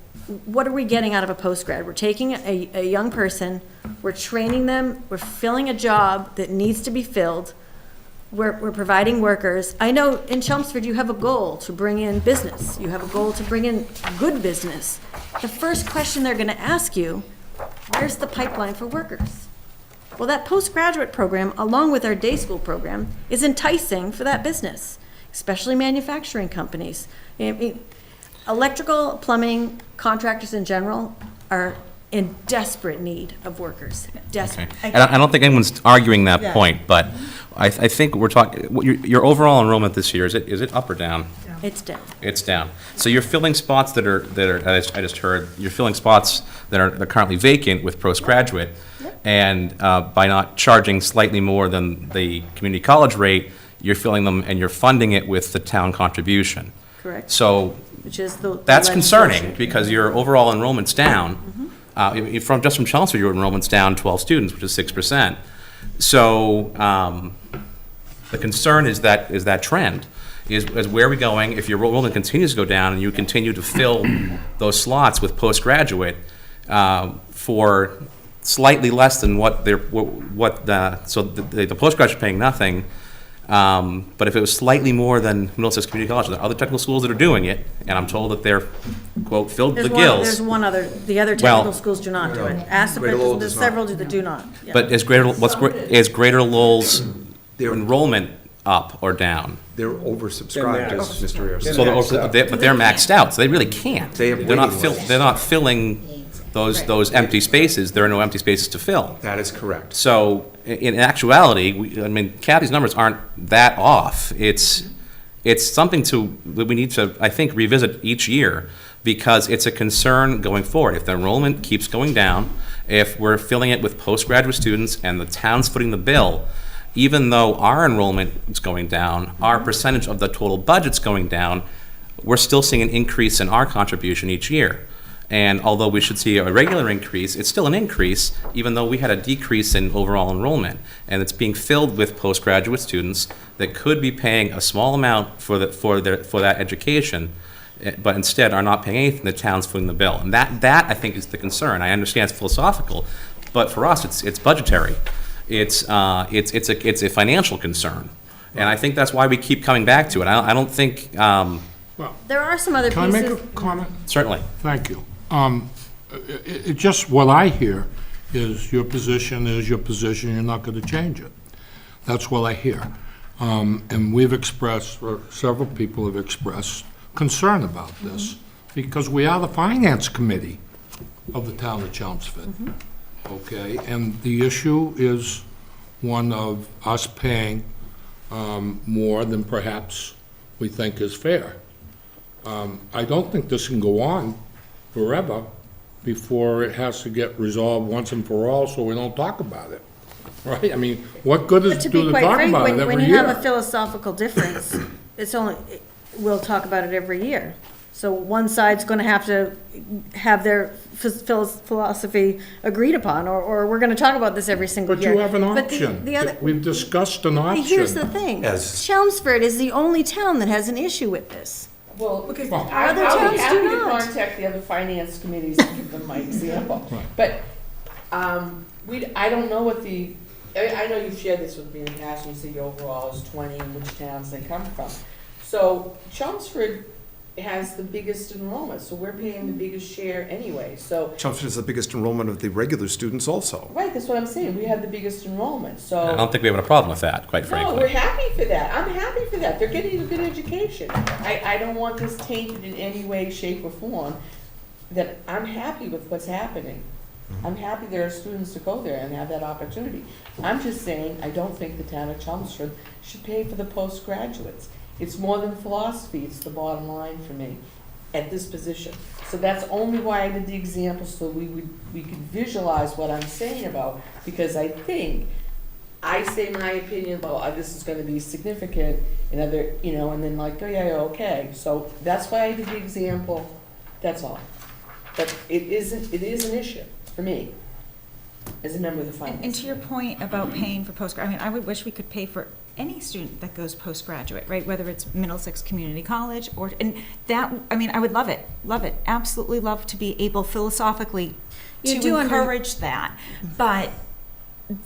what are we getting out of a postgrad? We're taking a young person, we're training them, we're filling a job that needs to be filled, we're providing workers. I know in Chelmsford, you have a goal to bring in business. You have a goal to bring in good business. The first question they're gonna ask you, where's the pipeline for workers? Well, that postgraduate program, along with our day school program, is enticing for that business, especially manufacturing companies. Electrical, plumbing, contractors in general are in desperate need of workers, desperate. And I don't think anyone's arguing that Yeah. point, but I think we're talking, your overall enrollment this year, is it up or down? It's down. It's down. So you're filling spots that are, I just heard, you're filling spots that are currently vacant with postgraduate. And by not charging slightly more than the community college rate, you're filling them and you're funding it with the town contribution. Correct. So Which is the. that's legislation. concerning, because your overall enrollment's down. Just from Chelmsford, your enrollment's down 12 students, which is 6%. So the concern is that trend, is where are we going? If your enrollment continues to go down and you continue to fill those slots with postgraduate for slightly less than what the postgraduate's paying nothing. But if it was slightly more than Middlesex Community College, there are other technical schools that are doing it, and I'm told that they're, quote, filled to the There's gills. one other, the other Well- technical schools do not do it. Ask the Greater Lowell there's does not. several that do not. Yeah. But is Greater Lowell's enrollment up or down? They're oversubscribed, They're as Mr. Rios said. So but they're maxed out, so they really can't. They have They're not waiting fill, lists. they're not filling those empty spaces. There are no empty spaces to fill. That is correct. So in actuality, I mean, Kathy's numbers aren't that off. It's something that we need to, I think, revisit each year, because it's a concern going forward. If the enrollment keeps going down, if we're filling it with postgraduate students and the town's footing the bill, even though our enrollment is going down, our percentage of the total budget's going down, we're still seeing an increase in our contribution each year. And although we should see a regular increase, it's still an increase, even though we had a decrease in overall enrollment. And it's being filled with postgraduate students that could be paying a small amount for that education, but instead are not paying anything. The town's footing the bill. And that I think is the concern. I understand it's philosophical, but for us, it's budgetary. It's a financial concern. And I think that's why we keep coming back to it. I don't think, There are some other Can I make a pieces. comment? certainly. Thank you. It just, what I hear is your position is your position, you're not going to change it. That's what I hear. And we've expressed, or several people have expressed concern about this, because we are the finance committee of the town of Chelmsford. Okay, and the issue is one of us paying more than perhaps we think is fair. I don't think this can go on forever before it has to get resolved once and for all, so we don't talk about it, right? I mean, what good But is to it be to quite talk frank, about it when every you have a year? philosophical difference, we'll talk about it every year. So one side's gonna have to have their philosophy agreed upon, or we're gonna talk about this every single But year. you have an But the- option. the other- We've discussed an option. Here's the thing, As- Chelmsford is the only town that has an issue with this. Well, Well- Other I'll be towns happy do to not. contact the other finance committees and give them my example. Right. But, I don't know what I know you've shared this with me in the past, and you say your overall is 20, and which towns they come from. So Chelmsford has the biggest enrollment, so we're paying the biggest share anyway, so. Chelmsford is the biggest enrollment of the regular students also. Right, that's what I'm saying, we have the biggest enrollment, so. I don't think we have a problem with that, quite No, frankly. we're happy for that. I'm happy for that. They're getting a good education. I don't want this tainted in any way, shape, or form, that I'm happy with what's happening. I'm happy there are students to go there and have that opportunity. I'm just saying, I don't think the town of Chelmsford should pay for the postgraduates. It's more than philosophy, it's the bottom line for me at this position. So that's only why I did the example, so we could visualize what I'm saying about, because I think I say my opinion about, this is gonna be significant, and other, and then like, oh yeah, okay. So that's why I did the example, that's all. But it is an issue for me. as a member of the finance. And to your point about paying for postgrad, I mean, I would wish we could pay for any student that goes postgraduate, right? Whether it's Middlesex Community College or, and that, I mean, I would love it, absolutely love to be able philosophically You to do encourage that, but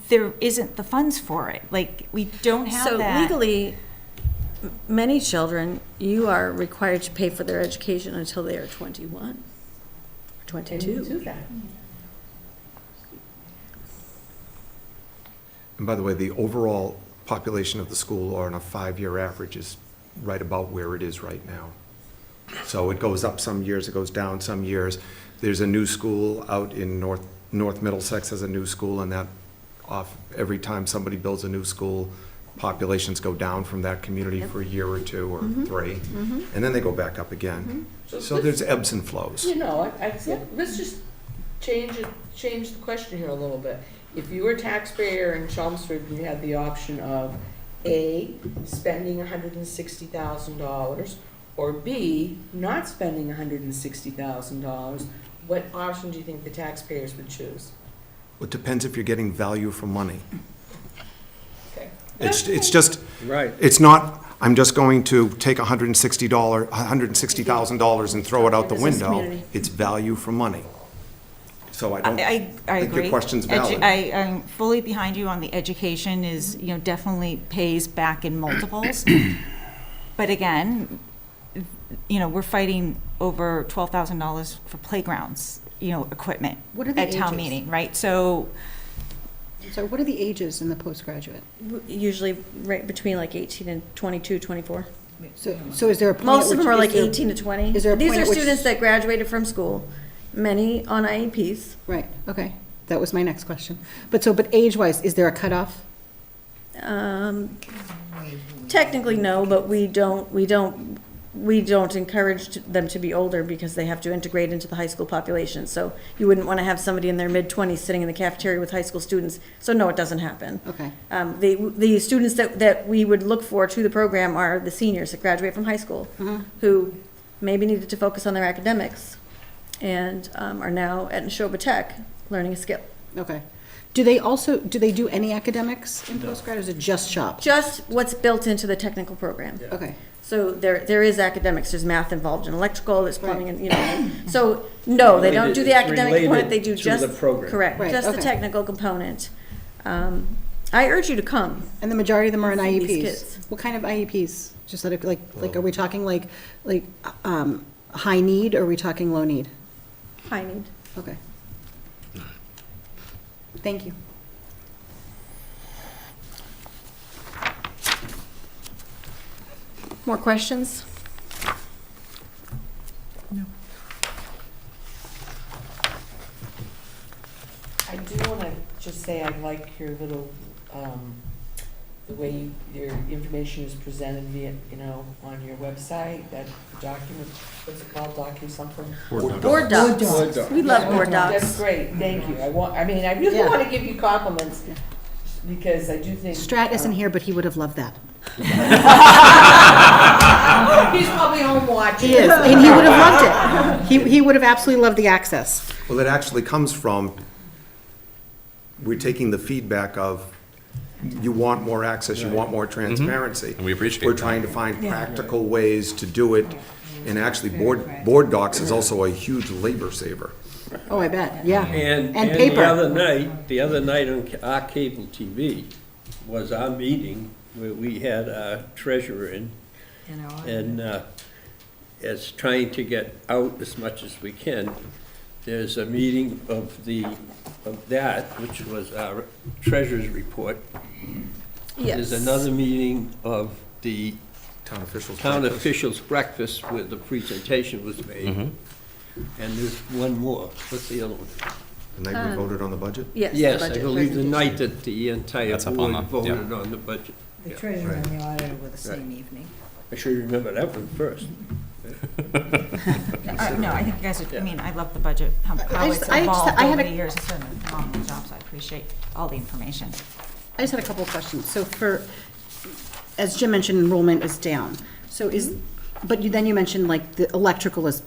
there isn't the funds for it. Like, we don't have So that. legally, many children, you are required to pay for their education until they are 21, or And 22. we do that. And by the way, the overall population of the school on a 5-year average is right about where it is right now. So it goes up some years, it goes down some years. There's a new school out in North Middlesex has a new school, and that every time somebody builds a new school, populations go down from that community for a year or two or 3, and then they go back up again. So there's ebbs and flows. You know, I said, let's just change the question here a little bit. If you were a taxpayer in Chelmsford, you had the option of A, spending $160,000, or B, not spending $160,000, what option do you think the taxpayers would choose? It depends if you're getting value for money. Okay. It's just, Right. it's not, I'm just going to take $160,000 and throw it out the Business window. community. It's value for money. So I don't I think agree. your question's valid. I'm fully behind you on the education is, you know, definitely pays back in multiples. But again, you know, we're fighting over $12,000 for playgrounds, you know, equipment What are the at town ages? meeting, right? So, So what are the ages in the postgraduate? Usually right between like 18 and 22, 24. So is there a point? Most at of them which- are like is there- 18 to 20. is there a These point are at which- students that graduated from school, many on IEPs. Right, okay. That was my next question. But age-wise, is there a cutoff? Technically, no, but we don't encourage them to be older because they have to integrate into the high school population. So you wouldn't want to have somebody in their mid-20s sitting in the cafeteria with high school students. So no, it doesn't happen. Okay. The students that we would look for to the program are the seniors that graduate from high school, who maybe needed to focus on their academics and are now at Nashoba Tech learning a skill. Okay. Do they do any academics in postgrad, or is it just shop? Just what's built into the technical program. Okay. So there is academics, there's math involved in electrical, there's plumbing, and, you know. So, no, they don't do the It's academic component, they do related to just. the program. Correct, Right, just the okay. technical component. I urge you to come. And the majority of them are in See these IEPs? kids. What kind of IEPs? Just like, are we talking high need, or are we talking low need? I need. Okay. Thank you. More questions? I do want to just say I like your little, the way your information is presented via, you know, on your website, that document, what's it called, something? Board docs. Board docs. We love board That's docs. great, thank you. I really Yeah. want to give you compliments, because I do think. Strat isn't here, but he would have loved that. He's probably home watching. He is, and he would have loved it. He would have absolutely loved the access. Well, it actually comes from, we're taking the feedback of, you want more access, you want more transparency. And we appreciate We're that. trying to find practical ways to do it, and actually, board docs is also a huge labor saver. Oh, I bet, yeah. And paper. the other night on our cable TV was our meeting where we had our treasurer in, and as trying to get out as much as we can. There's a meeting of that, which was our treasurer's report. Yes. There's another meeting of the Town officials. town breakfast. officials' breakfast where the presentation was made. And there's one more. What's the other one? The night we voted on the budget? Yes. the Yes, I budget believe the presentation. night that the entire That's up on board the- yeah. voted on the budget. The Yeah. treasurer and the auditor were the same Right. evening. I should remember that one first. no, I think you guys, I mean, I love the budget, how it's evolved I had over a- the years. It's done a phenomenal job, so I appreciate all the information. I just had a couple of questions. So as Jim mentioned, enrollment is down. So then you mentioned like the electrical is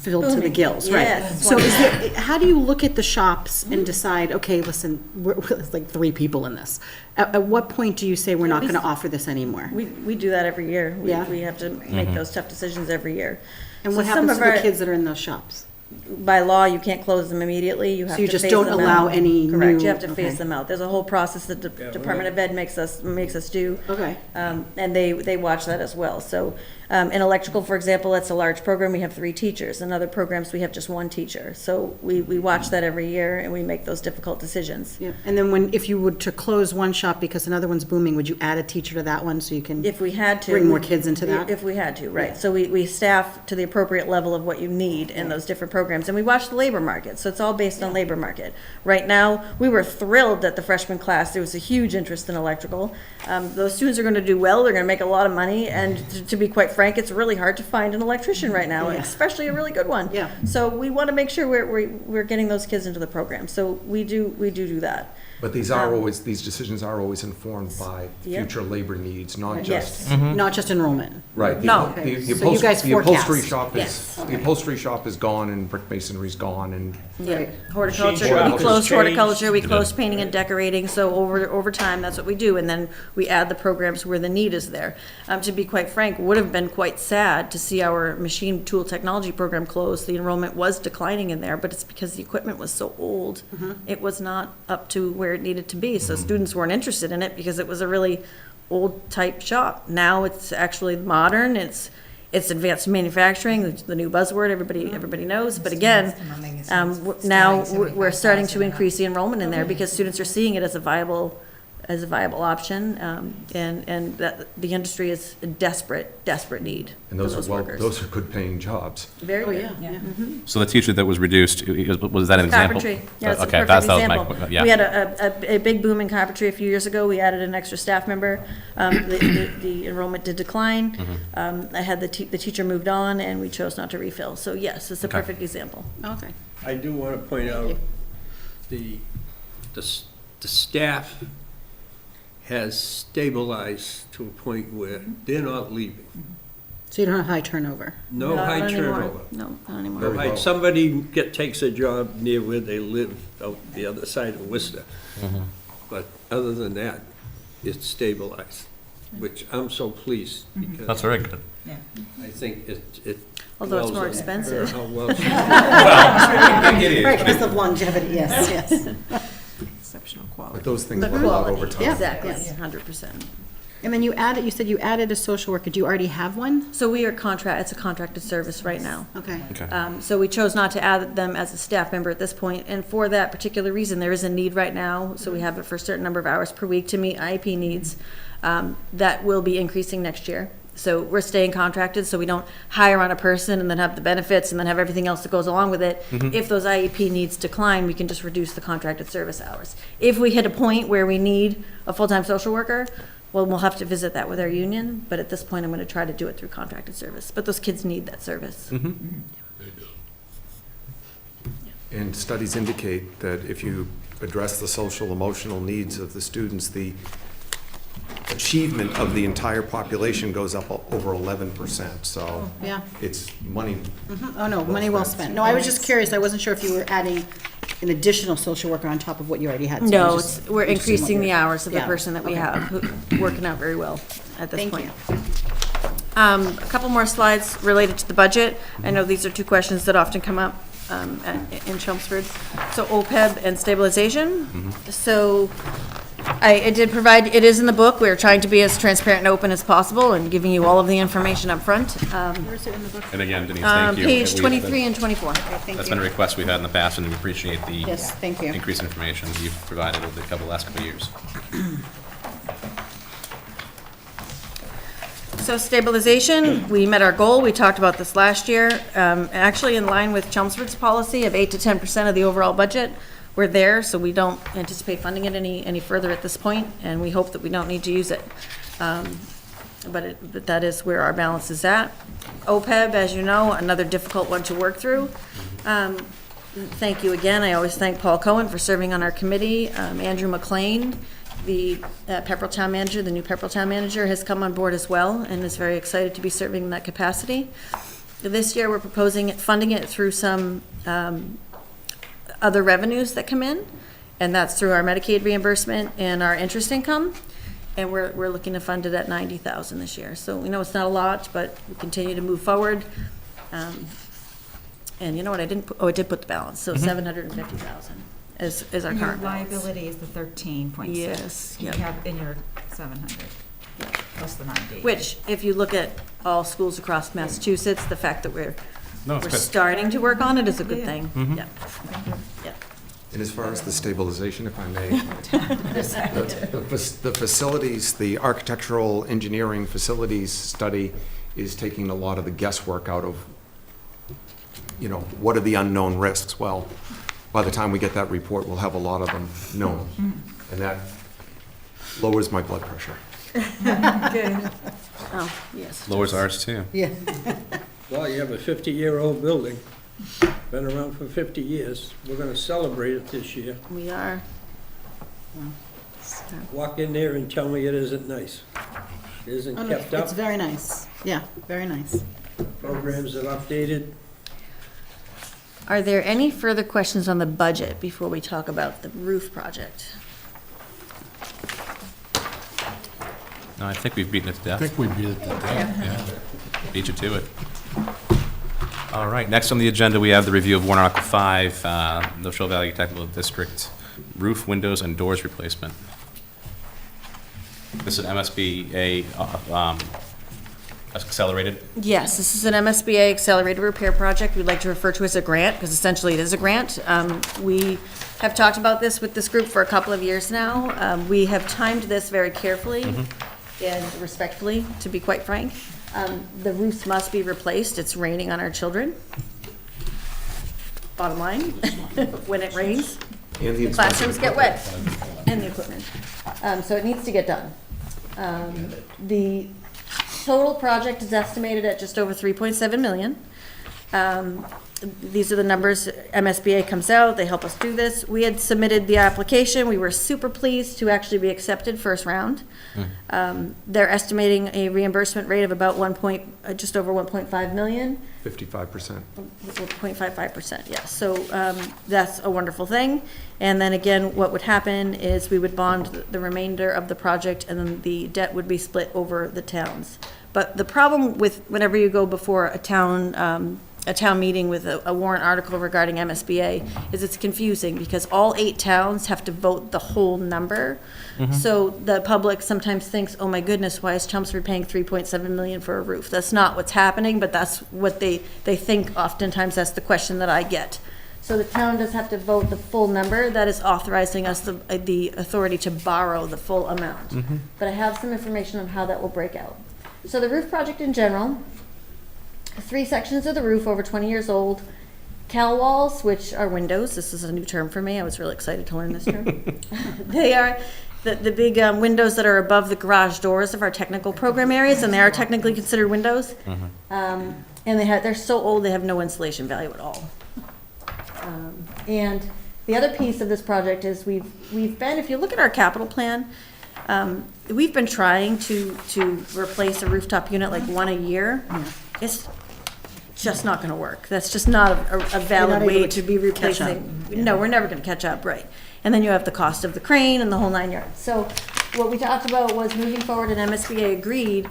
filled to the gills, right? Yes. So is there, how do you look at the shops and decide, okay, listen, it's like 3 people in this. At what point do you say we're not going to offer this anymore? We do that every year. Yeah. We have to make those tough decisions every year. And So what some happens of to the our- kids that are in those shops? By law, you can't close them immediately. You have you to just phase don't them allow out. any Correct, new- you have to okay. phase them out. There's a whole process that the Department of Ed makes us do. Okay. And they watch that as well. So, in electrical, for example, it's a large program, we have 3 teachers. In other programs, we have just 1 teacher. So we watch that every year and we make those difficult decisions. Yeah, and then if you were to close one shop because another one's booming, would you add a teacher to that one so you can? If we had to. Bring more kids into that? If we had to, right. So we staff to the appropriate level of what you need in those different programs. And we watch the labor market, so it's all based on labor market. Right now, we were thrilled that the freshman class, there was a huge interest in electrical. Those students are gonna do well, they're gonna make a lot of money, and to be quite frank, it's really hard to find an electrician right now, Yeah. especially a really good one. Yeah. So we wanna make sure we're getting those kids into the program. So we do that. But these decisions are always informed by Yeah. future labor needs, not Yes. just. Not just enrollment? Right. the- No. the- the So you guys the upholstery forecast. shop Yes. is, the upholstery shop is gone and brick masonry's gone and. Yeah, Horticulture. horticulture, Machine we shop closed has horticulture, we changed. closed painting and decorating, so over time, that's what we do, and then we add the programs where the need is there. To be quite frank, would have been quite sad to see our machine tool technology program close. The enrollment was declining in there, but it's because the equipment was so old. It was not up to where it needed to be, so students weren't interested in it because it was a really old type shop. Now it's actually modern, it's advanced manufacturing, the new buzzword everybody knows, but again, now we're starting to increase the enrollment in there because students are seeing it as a viable option, and that the industry is in desperate need And for those those are, workers. those are good paying jobs. Very Oh, good. yeah. So the teacher that was reduced, was that an example? Carpentry, yeah, it's a Okay, perfect that was my example. yeah. We had a big boom in carpentry a few years ago. We added an extra staff member. The enrollment did decline. Mm-hmm. I had the teacher moved on, and we chose not to refill. So yes, it's a Okay. perfect example. Okay. I do want to point out, the staff has stabilized to a point where they're not leaving. So you don't have high turnover? No Not high anymore. turnover. No, not anymore. Very Right, well. somebody takes a job near where they live, out the other side of Worcester. But other than that, it's stabilized, which I'm so pleased because That's very good. I think it. Although it's dwells more on expensive. how well she- Right, because of longevity, yes, yes. Exceptional But quality. those things The level out quality, over time. exactly, Yes. 100%. And then you said you added a social worker. Do you already have one? So it's a contracted service right now. Okay. Okay. So we chose not to add them as a staff member at this point, and for that particular reason, there is a need right now, so we have it for a certain number of hours per week to meet IEP needs. That will be increasing next year. So we're staying contracted, so we don't hire on a person and then have the benefits and then have everything else that goes along with it. If those IEP needs decline, we can just reduce the contracted service hours. If we hit a point where we need a full-time social worker, well, we'll have to visit that with our union, but at this point, I'm gonna try to do it through contracted service. But those kids need that service. And studies indicate that if you address the social, emotional needs of the students, the achievement of the entire population goes up over 11%, so Yeah. it's money. Oh, no, money well spent. No, I was just curious. I wasn't sure if you were adding an additional social worker on top of what you already had. So I No, was just we're interested in what increasing the you're- hours of the Yeah, person that we okay. have, who working out very well at this Thank point. you. A couple more slides related to the budget. I know these are 2 questions that often come up in Chelmsford. So OPEB and stabilization. So I did provide, it is in the book. We're trying to be as transparent and open as possible and giving you all of the information up front. And again, Denise, thank you. Page We- 23 and 24. That's been a request we've had in the past, and we appreciate the Yes, thank you. increased information you've provided over the last couple of years. So stabilization, we met our goal, we talked about this last year, actually in line with Chelmsford's policy of 8 to 10% of the overall budget. We're there, so we don't anticipate funding it any further at this point, and we hope that we don't need to use it. But that is where our balance is at. OPEB, as you know, another difficult one to work through. Thank you again, I always thank Paul Cohen for serving on our committee. Andrew McLean, the Pepperell Town Manager, the new Pepperell Town Manager, has come on board as well and is very excited to be serving in that capacity. This year, we're proposing funding it through some other revenues that come in, and that's through our Medicaid reimbursement and our interest income. And we're looking to fund it at 90,000 this year. So we know it's not a lot, but we continue to move forward. And you know what, I did put the balance, so 750,000 is our And your current balance. liability is the 13.6. Yes, You yep. have in your 700, plus the 90. Which, if you look at all schools across Massachusetts, the fact that we're No, it's good. starting to work on it is a good Yeah. thing. Mhm. Yeah, yeah. And as far as the stabilization, if I may, the facilities, the architectural engineering facilities study is taking a lot of the guesswork out of, what are the unknown risks? Well, by the time we get that report, we'll have a lot of them known. And that lowers my blood pressure. Oh, yes. Lowers ours too. Yeah. Well, you have a 50-year-old building, been around for 50 years. We're gonna celebrate it this year. We are. So- Walk in there and tell me it isn't nice. It isn't Oh, no, kept up, it's very nice. Yeah, very nice. programs are updated. Are there any further questions on the budget before we talk about the roof project? No, I think we've beaten it to I death. think we beat it to death, yeah. Beat you to it. All right, next on the agenda, we have the review of Warrant Article 5, Nashoba Valley Technical District roof, windows, and doors replacement. This is an MSBA accelerated. Yes, this is an MSBA accelerated repair project. We'd like to refer to as a grant, because essentially it is a grant. We have talked about this with this group for a couple of years now. We have timed this very carefully and respectfully, to be quite frank. The roofs must be replaced. It's raining on our children. Bottom line, when it rains, And the classrooms get wet, and the equipment. So it needs to get done. The total project is estimated at just over 3.7 million. These are the numbers MSBA comes out, they help us do this. We had submitted the application, we were super pleased to actually be accepted first round. They're estimating a reimbursement rate of about just over 1.5 million. 55%. 0.55%, yes. So that's a wonderful thing. And then again, what would happen is we would bond the remainder of the project, and then the debt would be split over the towns. But the problem with whenever you go before a town meeting with a warrant article regarding MSBA is it's confusing, because all 8 towns have to vote the whole number. So the public sometimes thinks, oh my goodness, why is Chelmsford paying 3.7 million for a roof? That's not what's happening, but that's what they think. Oftentimes that's the question that I get. So the town does have to vote the full number. That is authorizing us the authority to borrow the full amount. But I have some information on how that will break out. So the roof project in general, 3 sections of the roof over 20 years old, cal walls, which are windows. This is a new term for me. I was really excited to learn this term. They are the big windows that are above the garage doors of our technical program areas, and they are technically considered windows. And they're so old they have no insulation value at all. And the other piece of this project is we've been, if you look at our capital plan, we've been trying to replace a rooftop unit like one a year. It's just not gonna work. That's just not a valid way to be replacing. No, we're never gonna catch up, right? And then you have the cost of the crane and the whole 9 yards. So what we talked about was moving forward, and MSBA agreed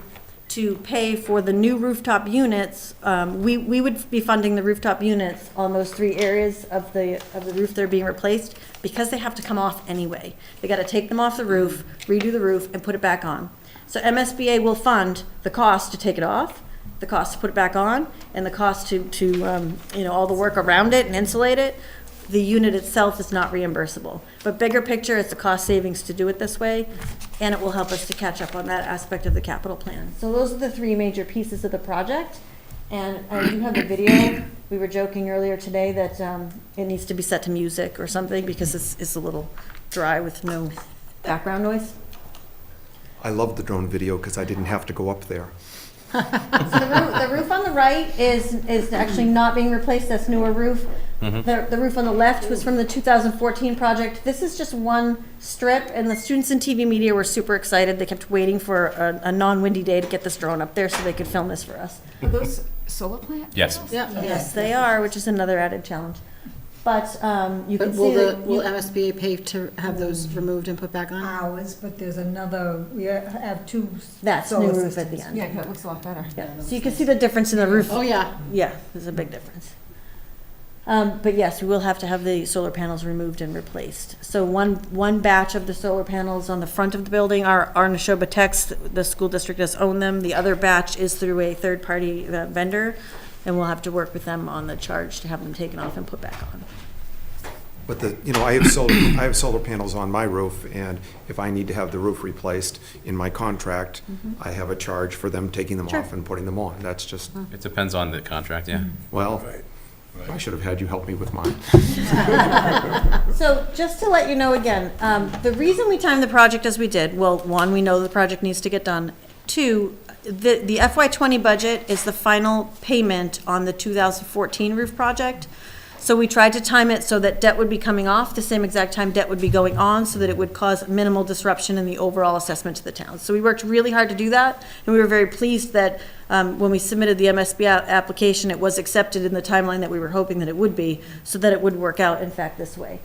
to pay for the new rooftop units. We would be funding the rooftop units on those 3 areas of the roof that are being replaced, because they have to come off anyway. They gotta take them off the roof, redo the roof, and put it back on. So MSBA will fund the cost to take it off, the cost to put it back on, and the cost to all the work around it and insulate it. The unit itself is not reimbursable. But bigger picture, it's a cost savings to do it this way, and it will help us to catch up on that aspect of the capital plan. So those are the 3 major pieces of the project. And you have the video. We were joking earlier today that it needs to be set to music or something, because it's a little dry with no background noise. I love the drone video because I didn't have to go up there. So the roof on the right is actually not being replaced. That's newer roof. The roof on the left was from the 2014 project. This is just one strip, and the students in TV media were super excited. They kept waiting for a non-windy day to get this drone up there so they could film this for us. Are those solar plant? Yes. Yes, they are, which is another added challenge. But you But can see that. will MSBA pay to have those removed and put back on? Ours, but there's another, we have two That's new solar roof at the systems. end. Yeah, that looks a lot better. Yeah, so you can see the difference in the roof. Oh, yeah. Yeah, there's a big difference. But yes, we will have to have the solar panels removed and replaced. So one batch of the solar panels on the front of the building are Nashoba Techs. The school district has owned them. The other batch is through a third-party vendor, and we'll have to work with them on the charge to have them taken off and put back on. But I have solar panels on my roof, and if I need to have the roof replaced in my contract, I have a charge for them taking them off and putting them on. That's just, It depends on the contract, yeah. well, I should have had you help me with mine. So just to let you know again, the reason we timed the project as we did, well, one, we know the project needs to get done. Two, the FY20 budget is the final payment on the 2014 roof project. So we tried to time it so that debt would be coming off the same exact time debt would be going on, so that it would cause minimal disruption in the overall assessment to the town. So we worked really hard to do that, and we were very pleased that when we submitted the MSB application, it was accepted in the timeline that we were hoping that it would be, so that it would work out, in fact, this way.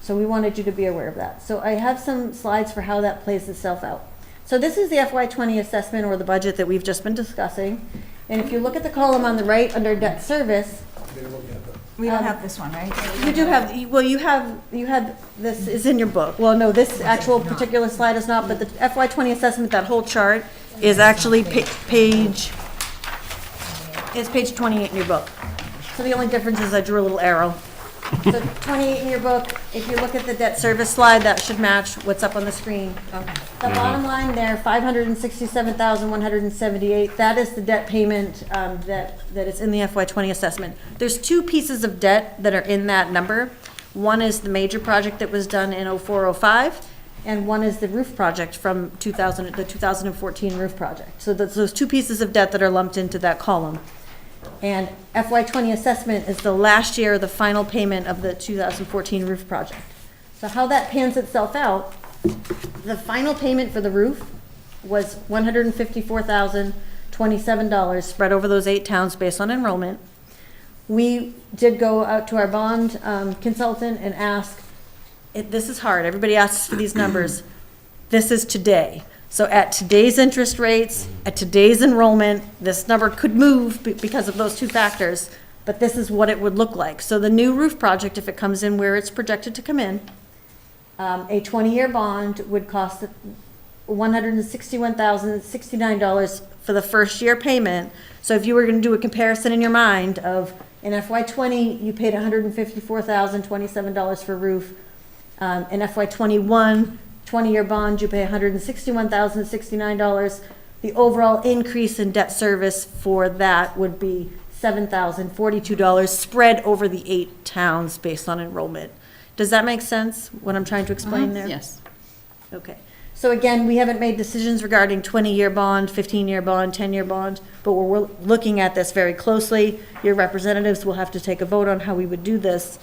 So we wanted you to be aware of that. So I have some slides for how that plays itself out. So this is the FY20 assessment, or the budget that we've just been discussing. And if you look at the column on the right under debt service, We don't have this one, right? you do have, well, you had, this is in your book. Well, no, this actual particular slide is not, but the FY20 assessment, that whole chart is actually page 28 in your book. So the only difference is I drew a little arrow. So 28 in your book, if you look at the debt service slide, that should match what's up on the screen. The bottom line there, $567,178, that is the debt payment that is in the FY20 assessment. There's two pieces of debt that are in that number. One is the major project that was done in 04-05, and one is the roof project from the 2014 roof project. So that's those two pieces of debt that are lumped into that column. And FY20 assessment is the last year, the final payment of the 2014 roof project. So how that pans itself out, the final payment for the roof was $154,027 spread over those 8 towns based on enrollment. We did go out to our bond consultant and ask, this is hard, everybody asks for these numbers. This is today. So at today's interest rates, at today's enrollment, this number could move because of those two factors, but this is what it would look like. So the new roof project, if it comes in where it's projected to come in, a 20-year bond would cost $161,069 for the first year payment. So if you were going to do a comparison in your mind of, in FY20, you paid $154,027 for roof. In FY21, 20-year bond, you pay $161,069. The overall increase in debt service for that would be $7,042 spread over the 8 towns based on enrollment. Does that make sense, what I'm trying to explain there? Yes. Okay. So again, we haven't made decisions regarding 20-year bond, 15-year bond, 10-year bond, but we're looking at this very closely. Your representatives will have to take a vote on how we would do this.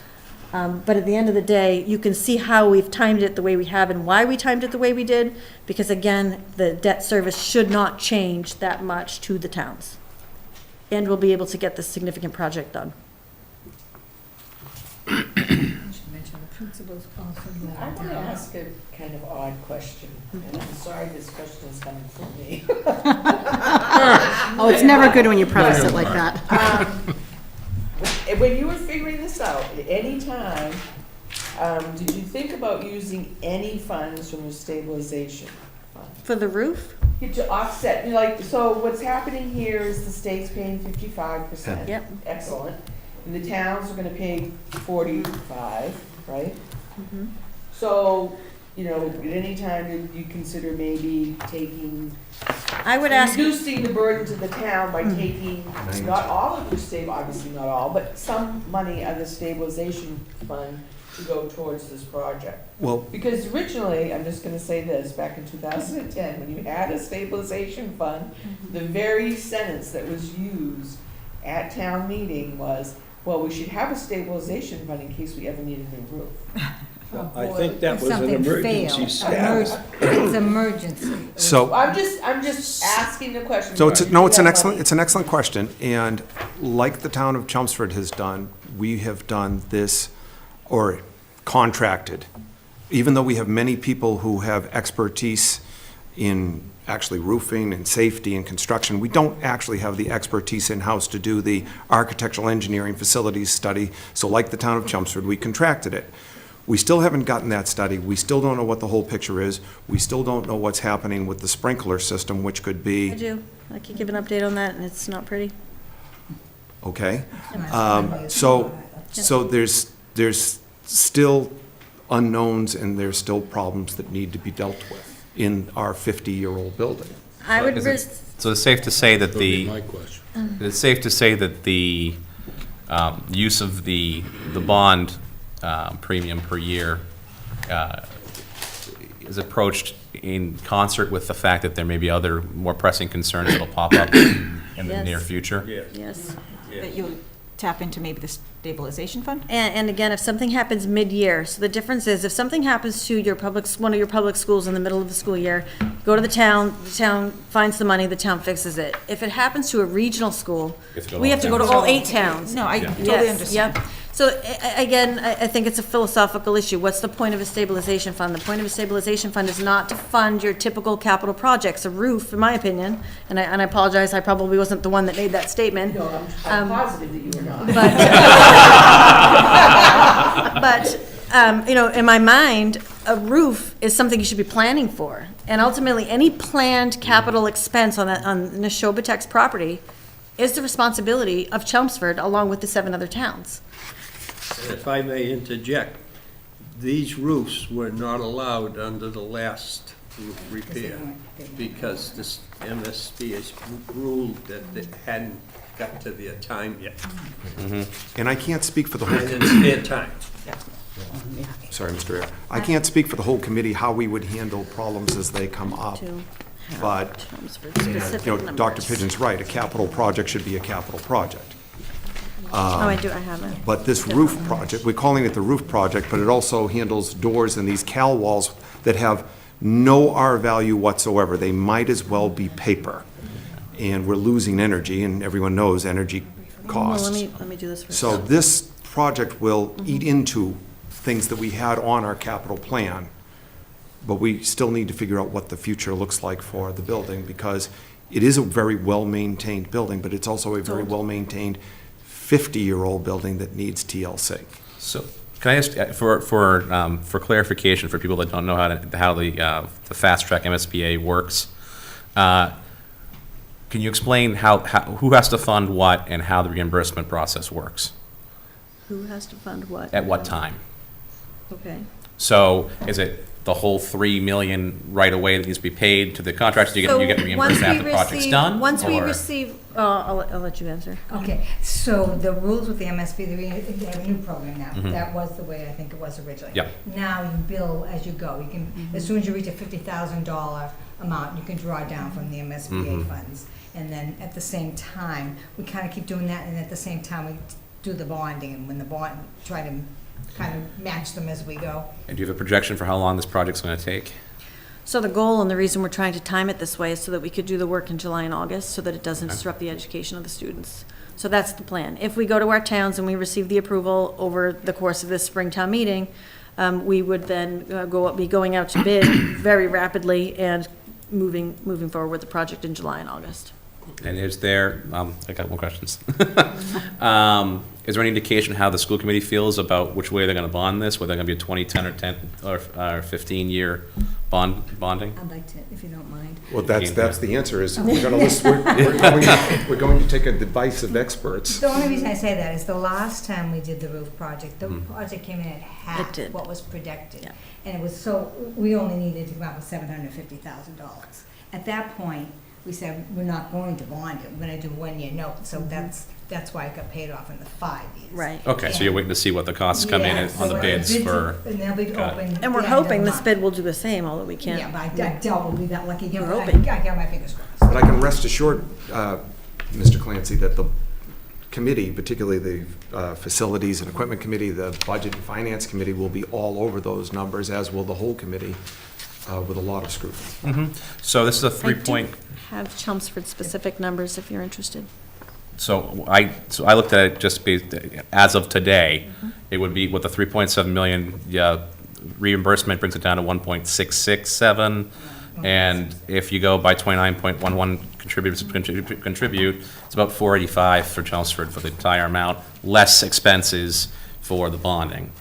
But at the end of the day, you can see how we've timed it the way we have and why we timed it the way we did, because again, the debt service should not change that much to the towns. And we'll be able to get this significant project done. I should mention the principals also let I it want to down. ask a kind of odd question, and I'm sorry this question is coming from me. Oh, it's never good when you preface it like that. When you were figuring this out, at any time, did you think about using any funds from the stabilization fund? For the roof? To offset, so what's happening here is the state's paying 55%. Yep. Excellent. And the towns are gonna pay 45, right? Mm-hmm. So, at any time, you consider maybe taking, I would ask, reducing the burden to the town by taking, not all of your obviously not all, but some money out of the stabilization fund to go towards this project. Well, Because originally, I'm just gonna say this, back in 2010, when you had a stabilization fund, the very sentence that was used at town meeting was, Well, we should have a stabilization fund in case we ever need a new roof. I think that If was an something emergency fails, status. It's emergency. So, I'm just asking the question. so it's, no, it's an Yeah, excellent, money. it's an excellent question, and like the town of Chelmsford has done, we have done this, or contracted. Even though we have many people who have expertise in actually roofing and safety and construction, we don't actually have the expertise in-house to do the architectural engineering facilities study. So like the town of Chelmsford, we contracted it. We still haven't gotten that study. We still don't know what the whole picture is. We still don't know what's happening with the sprinkler system, which could I be, do. I can give an update on that, and it's not pretty. okay? So there's still unknowns and there's still problems that need to be dealt with in our 50-year-old building. I would Is it- risk, So it's safe to say that That'd be the, my question. it's safe to say that the use of the bond premium per year is approached in concert with the fact that there may be other more pressing concerns that'll pop up in the Yes. near future? Yes. yes. That you'll tap into maybe the stabilization fund? And again, if something happens mid-year, so the difference is, if something happens to your one of your public schools in the middle of the school year, go to the town finds the money, the town fixes it. If it happens to a regional school, You have to go to we all have to go to towns. all 8 towns. No, I Yeah. totally Yes, understand. yep. So again, I think it's a philosophical issue. What's the point of a stabilization fund? The point of a stabilization fund is not to fund your typical capital projects. A roof, in my opinion, and I apologize, I probably wasn't the one that made that statement. No, I'm positive that you were not. But, you know, in my mind, a roof is something you should be planning for. And ultimately, any planned capital expense on Nashoba Tech's property is the responsibility of Chelmsford along with the 7 other towns. If I may interject, these roofs were not allowed under the last roof repair because this MSP has ruled that it hadn't got to their time yet. And I can't speak for the whole, And it's their time. sorry, Mr. Mayor, I can't speak for the whole committee how we would handle problems as they come up. To have But, Chelmsford you specific know, numbers. Dr. Pigeon's right, a capital project should be a capital project. Oh, I have it. But this roof project, we're calling it the roof project, but it also handles doors and these cal walls that have no R value whatsoever. They might as well be paper. And we're losing energy, and everyone knows energy costs. Well, let me do this first. So this project will eat into things that we had on our capital plan, but we still need to figure out what the future looks like for the building, because it is a very well-maintained building, but it's also a very well-maintained 50-year-old building that needs TLC. So, can I ask, for clarification, for people that don't know how the Fast Track MSBA works, can you explain who has to fund what and how the reimbursement process works? Who has to fund what? At what time? Okay. So, is it the whole $3 million right away that needs to be paid to the contractors? You get reimbursed after the project's done? Once we or- receive, I'll let you answer. Okay, so the rules with the MSP, they have a new program now. That was the way I think it was originally. Yep. Now you bill as you go. You can, as soon as you reach a $50,000 amount, you can draw down from the MSBA funds. And then at the same time, we kind of keep doing that, and at the same time, we do the bonding, and when the bond, try to kind of match them as we go. And do you have a projection for how long this project's going to take? So the goal and the reason we're trying to time it this way is so that we could do the work in July and August, so that it doesn't disrupt the education of the students. So that's the plan. If we go to our towns and we receive the approval over the course of this Springtown meeting, we would then be going out to bid very rapidly and moving forward with the project in July and August. And is there, I got more questions. Is there any indication how the school committee feels about which way they're going to bond this, whether they're going to be a 2010 or 10 or 15-year bonding? I'd like to, if you don't mind. Well, that's the answer, is we're going to list, we're going to take advice of experts. The only reason I say that is the last time we did the roof project, the project came in at It half did. what was projected. Yeah. And it was so, we only needed to come up with $750,000. At that point, we said, we're not going to bond it, we're gonna do 1-year note, so that's why it got paid off in the 5 years. Right. Okay, so you're waiting to see what the costs come in Yeah, on so the when bids for, And they'll be Got it. open. And we're the end of hoping the this month. bid will do the same, although we can't. Yeah, but I doubt we'll be that lucky again, We're but hoping. I got my fingers crossed. But I can rest assured, Mr. Clancy, that the committee, particularly the Facilities and Equipment Committee, the Budget and Finance Committee will be all over those numbers, as will the whole committee, with a lot of scrutiny. So this is a I 3-point, do have Chelmsford specific numbers if you're interested. so I looked at it just based, as of today, it would be with the 3.7 million reimbursement brings it down to 1.667. And if you go by 29.11 contribute, it's about 485 for Chelmsford for the entire amount, less expenses for the bonding.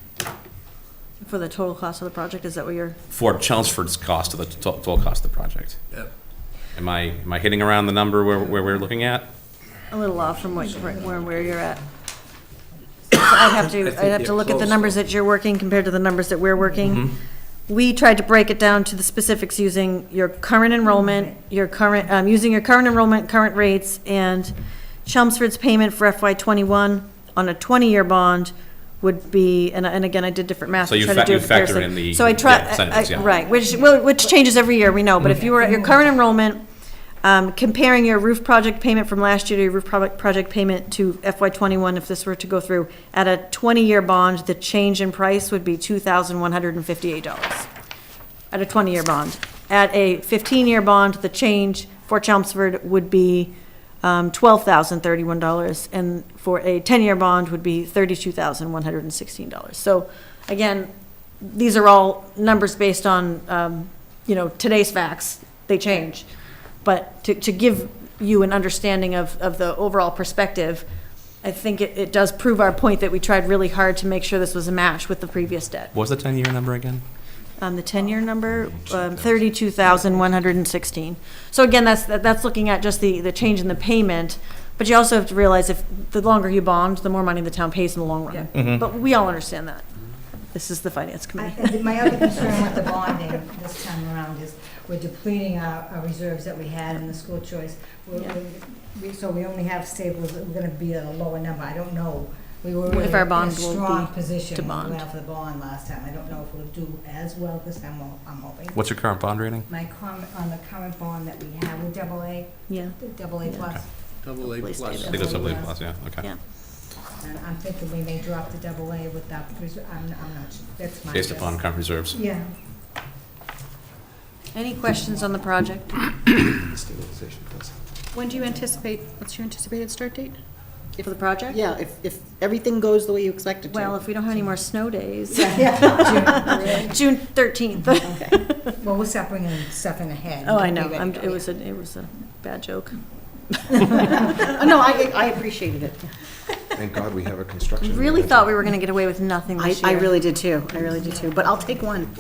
For the total cost of the project, is that what you're? For Chelmsford's cost of the total cost of the project. Yep. Am I hitting around the number where we're looking at? A little off from where you're at. So I'd have to you're look at the close, numbers that you're working compared to the numbers that we're working. We tried to break it down to the specifics using your current enrollment, using your current enrollment, current rates, and Chelmsford's payment for FY '21 on a 20-year bond would be, and again, I did different math. So you to try to do a factor comparison. in the So I try, percentages, yeah. right, which changes every year, we know, but if you were at your current enrollment, comparing your roof project payment from last year to your roof project payment to FY '21, if this were to go through, at a 20-year bond, the change in price would be $2,158 at a 20-year bond. At a 15-year bond, the change for Chelmsford would be $12,031, and for a 10-year bond would be $32,116. So again, these are all numbers based on, today's facts. They change. But to give you an understanding of the overall perspective, I think it does prove our point that we tried really hard to make sure this was a match with the previous debt. What was the 10-year number again? The 10-year number, 32,116. So again, that's looking at just the change in the payment, but you also have to realize if the longer you bond, the more money the town pays in the long run. But we all understand that. This is the finance committee. My other concern with the bonding this time around is we're depleting our reserves that we had in the school choice. So we only have staples, we're gonna be at a lower number. I don't know. We were really If our in bond a will strong be position to when we bond. went out for the bond last time. I don't know if we'll do as well this time, I'm hoping. What's your current bond rating? My comment on the current bond that we have with AA, Yeah, AA plus. Double A Hopefully stay plus. I think it's double A plus, yeah, okay. yeah. And I'm thinking we may drop the AA without, I'm not sure, that's my Based guess. upon current reserves. Yeah. Any questions on the project? Stabilization does. When do you anticipate, what's your anticipated start date? For the project? Yeah, if everything goes the way you expect it to. Well, if we don't have any more snow days. June. June 13th. Well, we'll start bringing stuff in ahead. Oh, I know, Be ready to go, it was a bad joke. Oh, no, I appreciated it. Thank God we have a construction. Really thought we were gonna get away with nothing this year. I really did too, but I'll take one.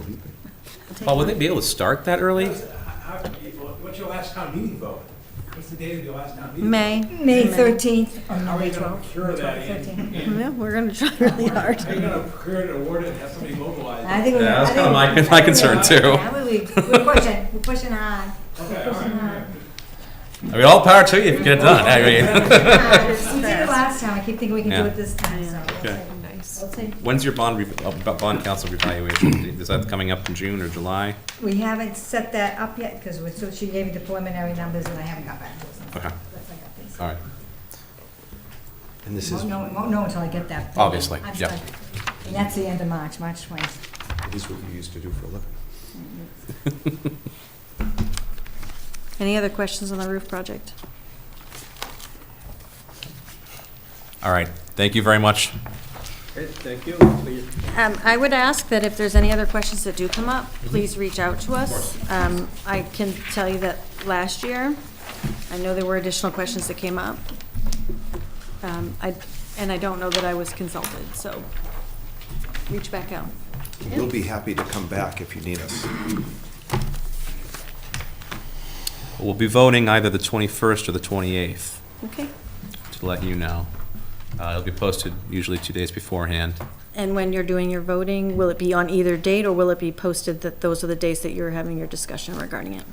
Paul, would they be able to start that early? What's your last town meeting vote? What's the date of your last town meeting? May. May 13th, or How are May you gonna 12th. procure that? 13th. Yeah, we're gonna try really hard. How are you gonna procure it, award it, and have somebody mobilize I it? think we're. Yeah, that's I think- kinda my concern, too. Yeah, we're pushing hard. Okay, all right. I mean, all power to you if you get it done. I mean, We did it last time, I keep thinking we can do Yeah. it this time, so. Okay. We'll see. when's your bond council revaluation? Is that coming up in June or July? We haven't set that up yet, because she gave me the preliminary numbers and I haven't got back to it. Okay. That's like I think. All right. And this is, Won't know until I get that. Obviously, I'm yeah. sorry. And that's the end of March 20th. it is what you used to do for a living. Any other questions on the roof project? All right. Thank you very much. Okay, thank you. I would ask that if there's any other questions that do come up, please reach out to us. I can tell you that last year, I know there were additional questions that came up. And I don't know that I was consulted, so reach back out. We'll be happy to come back if you need us. We'll be voting either the 21st or the 28th, Okay? to let you know. It'll be posted usually 2 days beforehand. And when you're doing your voting, will it be on either date, or will it be posted that those are the days that you're having your discussion regarding it?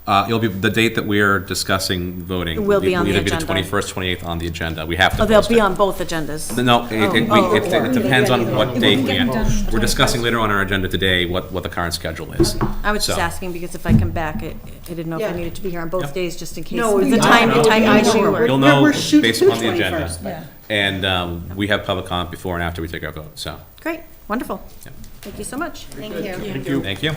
It'll be the date that we're discussing voting. Will be on the It'll either be agenda. the 21st, 28th on the agenda. We have to Oh, they'll post be it. on both agendas. No, it depends on what we date can we get them done have. We're 21st. discussing later on our agenda today what the current schedule is. I was just So- asking because if I come back, I didn't know if I Yeah. needed to be here on both Yep. days, just in case. No, The we- time No, no. issue or. You'll know We're shooting based for on the agenda. 21st, but- Yeah. And we have public comment before and after we take our vote, so, Great, wonderful. Yep. Thank you so much. Thank you. thank you.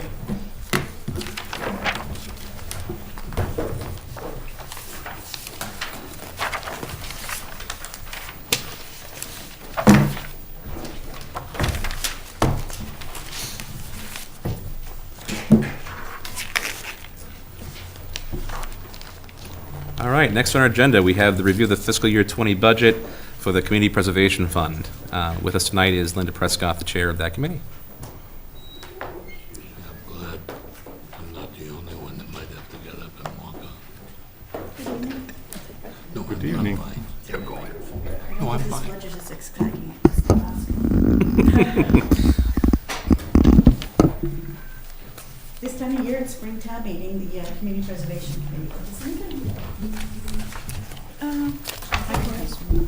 All right, next on our agenda, we have the review of the fiscal year 20 budget for the Community Preservation Fund. With us tonight is Linda Prescott, the chair of that committee. Glad I'm not the only one that might have to get up and walk up. No, good evening. I'm fine. You're going. No, I'm fine. This time of year, it's springtime meeting, the Community Preservation Committee.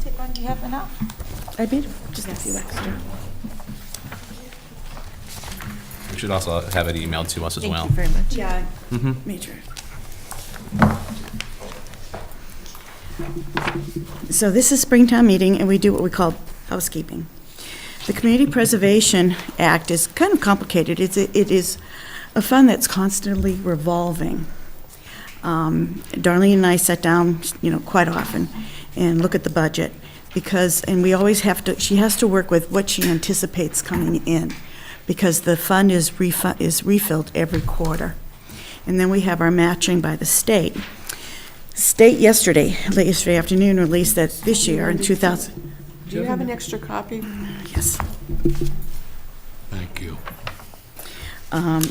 Take one, do you have enough? I made just a few extra. We should also have it emailed to us as well. Thank you very much. Yeah, Mhm. major. So this is springtime meeting, and we do what we call housekeeping. The Community Preservation Act is kind of complicated. It is a fund that's constantly revolving. Darlene and I sat down, quite often and look at the budget and we always have to, she has to work with what she anticipates coming in because the fund is refilled every quarter. And then we have our matching by the state. State yesterday afternoon released that this year in 2000. Do you have an extra copy? Yes. Thank you.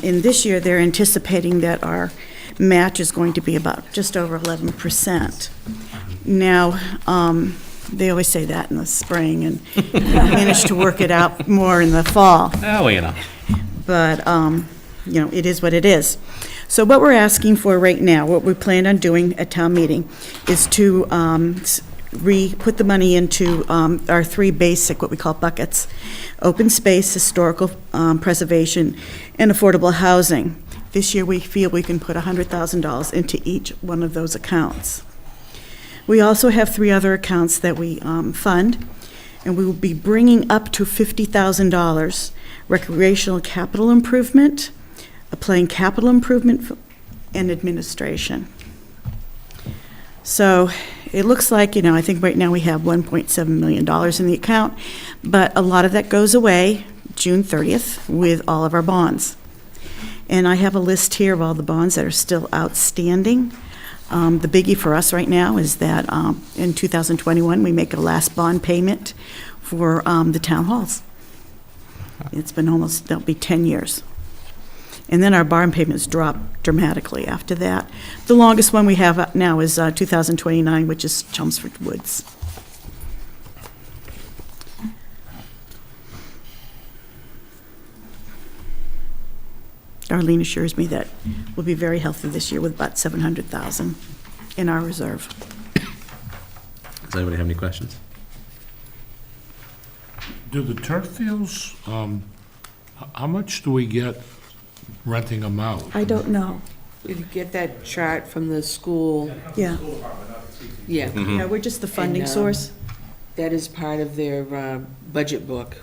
In this year, they're anticipating that our match is going to be about just over 11%. Now, they always say that in the spring and manage to work it out more in the fall. Oh, But, it is what it is. So what we're asking for right now, what we plan on doing at town meeting, is to put the money into our three basic, what we call buckets: open space, historical preservation, and affordable housing. This year, we feel we can put $100,000 into each one of those accounts. We also have three other accounts that we fund, and we will be bringing up to $50,000 recreational capital improvement, a plain capital improvement, and administration. So it looks like, I think right now we have $1.7 million in the account, but a lot of that goes away June 30th with all of our bonds. And I have a list here of all the bonds that are still outstanding. The biggie for us right now is that in 2021, we make a last bond payment for the town halls. It's been that'll be 10 years. And then our bond payments drop dramatically after that. The longest one we have now is 2029, which is Chelmsford Woods. Darlene assures me that we'll be very healthy this year with about $700,000 in our reserve. Does anybody have any questions? Do the turf fields, how much do we get renting them out? I don't know. Did you get that chart from the school? Yeah, Yeah, yeah, we're just the funding And, source. that is part of their budget book.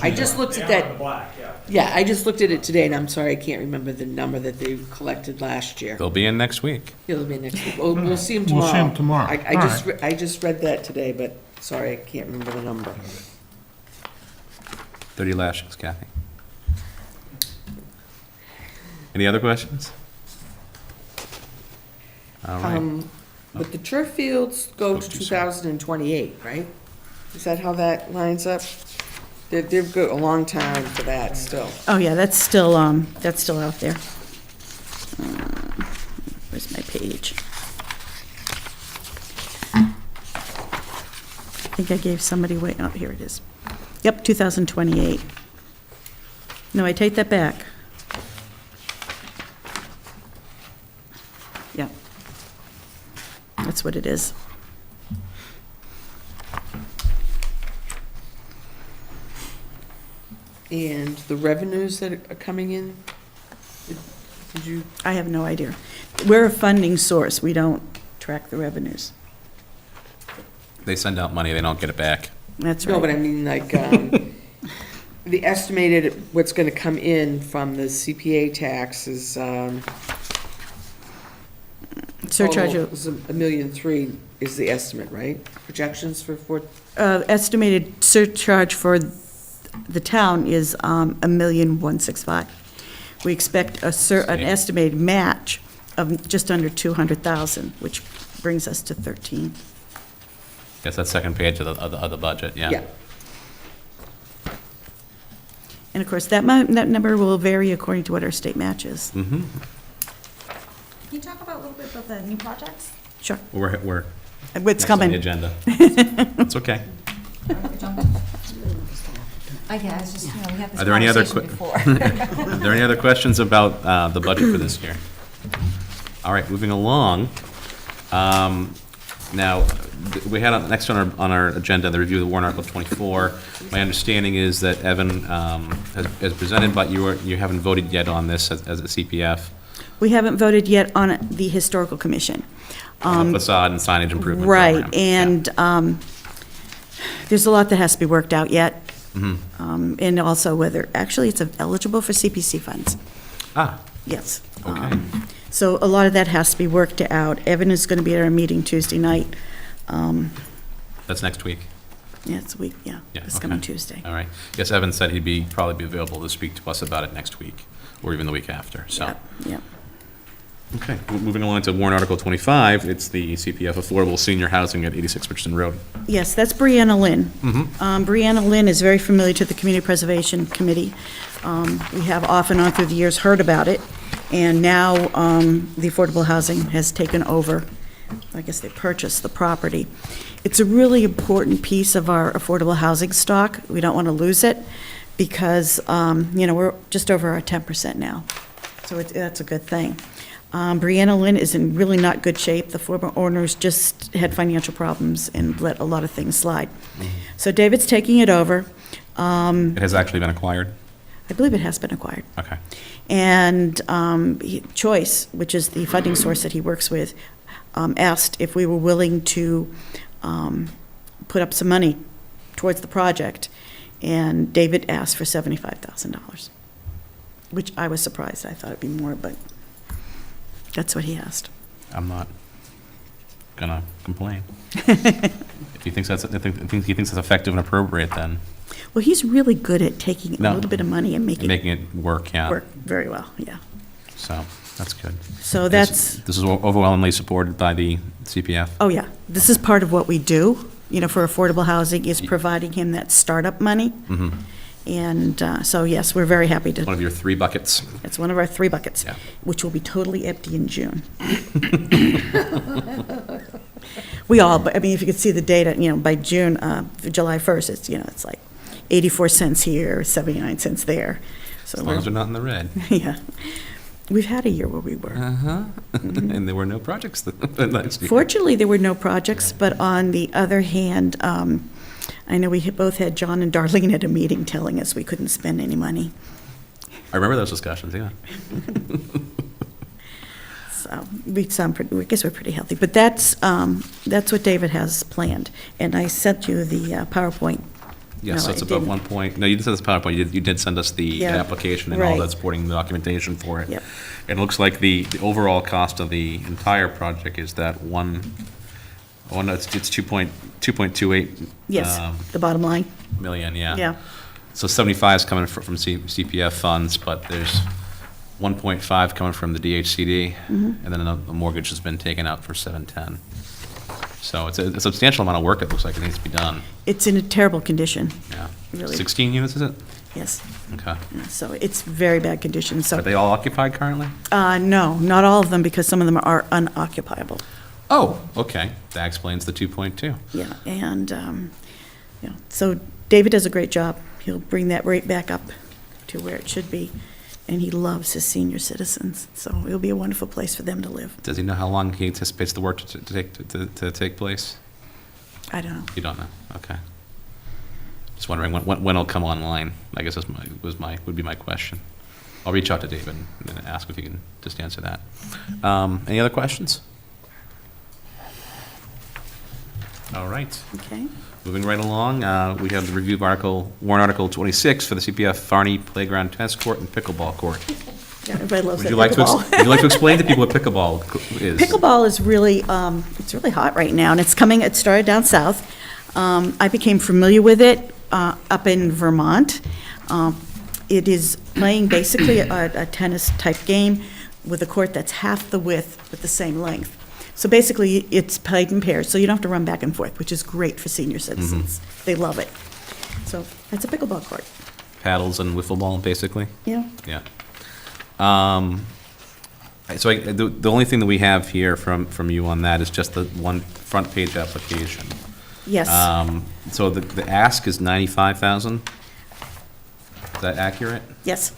I just looked at that. Black, yeah. Yeah, I just looked at it today, and I'm sorry, I can't remember the number that they collected last year. They'll be in next week. It'll be next week. We'll see them We'll tomorrow. see 'em tomorrow. I just read that today, but sorry, I can't remember the number. 30 lashings, Kathy. Any other questions? All right. But the turf fields go to Spoke too soon. 2028, right? Is that how that lines up? They've got a long time for that still. Oh, yeah, that's still out there. Where's my page? I think I gave somebody oh, here it is. Yep, 2028. No, I take that back. that's what it is. And the revenues that are coming in, did you, I have no idea. We're a funding source, we don't track the revenues. They send out money, they don't get it back. That's no, but right. I mean, like, the estimated, what's gonna come in from the CPA tax is, Surcharge, total is $1.3 million is the estimate, right? Projections for estimated surcharge for the town is $1,165,000. We expect an estimated match of just under 200,000, which brings us to 13. Yes, that's second page of the budget, yeah. Yeah. And of course, that number will vary according to what our state match is. Mm-hmm. Can you talk about a little bit about the new projects? Sure. We're It's next on coming. the agenda. It's okay. I guess, just, you know, we had this Are there any other conversation before. Are there any other questions about the budget for this year? All right, moving along. Now, we had next on our agenda, the review of the warrant article 24. My understanding is that Evan has presented, but you haven't voted yet on this as a CPF. We haven't voted yet on the Historical Commission. On the facade and signage improvement Right, program. and there's a lot that has to be worked out yet. Mm-hmm. And also whether, actually, it's eligible for CPC funds. Ah, Yes. okay. So a lot of that has to be worked out. Evan is going to be at our meeting Tuesday night. That's next week. Yeah, it's a week, yeah, Yeah, this okay. coming Tuesday. All right. Yes, Evan said he'd probably be available to speak to us about it next week, or even the week after, so. Yep, yep. Okay, moving along to warrant article 25, it's the CPF Affordable Senior Housing at 86 Richardson Road. Yes, that's Brianna Lynn. Brianna Lynn is very familiar to the Community Preservation Committee. We have off and on through the years heard about it, and now the Affordable Housing has taken over. I guess they purchased the property. It's a really important piece of our affordable housing stock. We don't want to lose it because, we're just over our 10% now. So that's a good thing. Brianna Lynn is in really not good shape. The former owners just had financial problems and let a lot of things slide. So David's taking it over. It has actually been acquired? I believe it has been acquired. Okay. And Choice, which is the funding source that he works with, asked if we were willing to put up some money towards the project, and David asked for $75,000, which I was surprised. I thought it'd be more, but that's what he asked. I'm not gonna complain. If he thinks that's effective and appropriate, then Well, he's really good at taking a No. little bit of money and making it making it work, yeah. work very well, yeah. So, that's good. So that's, This is overwhelmingly supported by the CPF? oh yeah, this is part of what we do, for affordable housing, is providing him that startup money. Mm-hmm. And so, yes, we're very happy One to, of your 3 buckets? it's one of our 3 buckets, Yeah. which will be totally empty in June. We all, but I mean, if you could see the data, by June, July 1st, it's like 84 cents here, 79 cents there. So As long as they're not in the red. yeah. We've had a year where we were. Uh-huh. And there were no projects last year. Fortunately, there were no projects, but on the other hand, I know we both had John and Darlene at a meeting telling us we couldn't spend any money. I remember those discussions, yeah. So I guess we're pretty healthy. But that's what David has planned. And I sent you the PowerPoint. Yes, so No, it's I about didn't. 1 point, no, you didn't send us PowerPoint, you did send us the Yeah, application and all right. that supporting documentation for it. Yep. It looks like the overall cost of the entire project is that it's 2.28 Yes, the bottom line. million, yeah. Yeah. So 75 is coming from CPF funds, but there's 1.5 coming from the DHCD, and then the mortgage has been taken out for 710. So it's a substantial amount of work, it looks like it needs to be done, It's in a terrible condition, yeah. Really. 16 units, is it? yes. Okay. So it's very bad condition. Are So, they all occupied currently? no, not all of them, because some of them are unoccupiable. Oh, okay. That explains the 2.2. Yeah, and, so David does a great job. He'll bring that rate back up to where it should be. and he loves his senior citizens, so it'll be a wonderful place for them to live. Does he know how long he anticipates the work to take place? I don't know. You don't know, okay. Just wondering when it'll come online, I guess would be my question. I'll reach out to David and ask if he can just answer that. Any other questions? All right. Okay. Moving right along, we have the review of warrant article 26 for the CPF Farney Playground Tennis Court and Pickleball Court. Yeah, everybody loves Would that you like pickleball. would you like to explain to people what pickleball is? Pickleball is really, it's really hot right now, and it started down south. I became familiar with it up in Vermont. It is playing basically a tennis-type game with a court that's half the width but the same length. So basically, it's played in pairs, so you don't have to run back and forth, which is great for senior citizens. They love it. So that's a pickleball court. Paddles and wiffle ball, basically? Yeah. Yeah. So the only thing that we have here from you on that is just the one front page application. Yes. So the ask is 95,000? Is that accurate? Yes.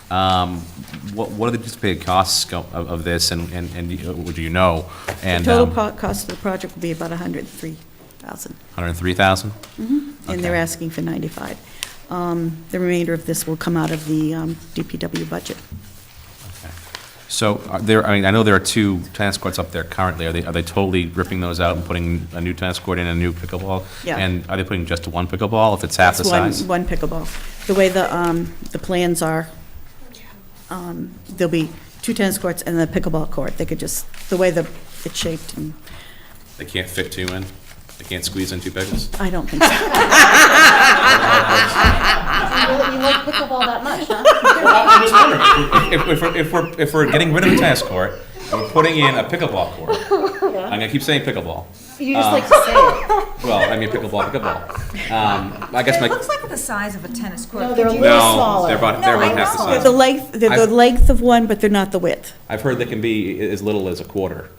What are the anticipated costs of this, and would you know? And Total cost of the project will be about 103,000. 103,000? And they're asking for 95. The remainder of this will come out of the DPW budget. Okay. So I know there are 2 tennis courts up there currently. Are they totally ripping those out and putting a new tennis court in, a new pickleball? Yeah. And are they putting just one pickleball if it's half the size? One pickleball. The way the plans are, there'll be 2 tennis courts and the pickleball court. They could just, the way it's shaped, and They can't fit 2 in? They can't squeeze in 2 pickles? I don't think so. You like pickleball that much, huh? If we're getting rid of the tennis court, and we're putting in a pickleball court, I'm gonna keep saying pickleball. You just like to say it. Well, I mean pickleball. I guess It my, looks like the size of a tennis court. No, they're Could a you- little no, smaller. they're about No, I half the know. size. They're the length of one, but they're not the width. I've heard they can be as little as a quarter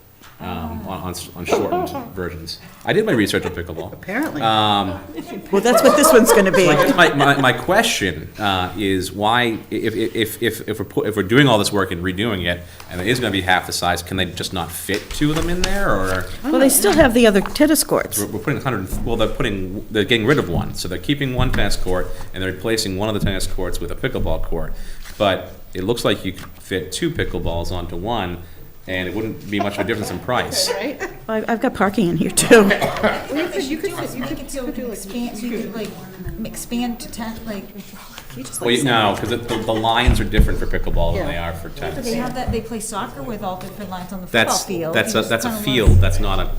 on shortened versions. I did my research on pickleball. Apparently. Well, that's what this one's gonna be. I guess my question is why, if we're doing all this work and redoing it, and it is going to be half the size, can they just not fit 2 of them in there, or Well, they still have the other tennis courts. we're putting 100? Well, they're getting rid of one, so they're keeping one tennis court and they're replacing one of the tennis courts with a pickleball court. But it looks like you could fit 2 pickleballs onto one, and it wouldn't be much of a difference in price. I've got parking in here, too. You could make it so you could expand, so you could like expand to 10, like, you just Well, like. no, because the lines are different for pickleball than they are for tennis. They have that, they play soccer with all different lines on the football That's field. that's You a just that's a kinda field. That's not a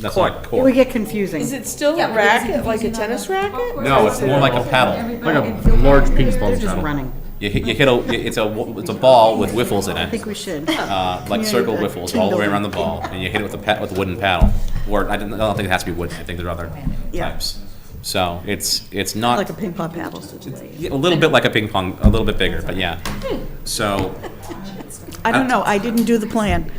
It court. would get confusing. Is it still Yeah, a but is it racket, like a confusing on tennis the racket? football court? No, it's more like a paddle. Everybody- large ping pong They're just running. You hit it's a ball with wiffles in I think it, we should. like circle wiffles all the way around the ball, and you hit it with a wooden paddle. Or I don't think it has to be wooden. I think there are other Yeah. types. So it's not Like a ping pong paddle. a little bit like a ping pong, a little bit bigger, but yeah. So I don't know, I didn't do the plan.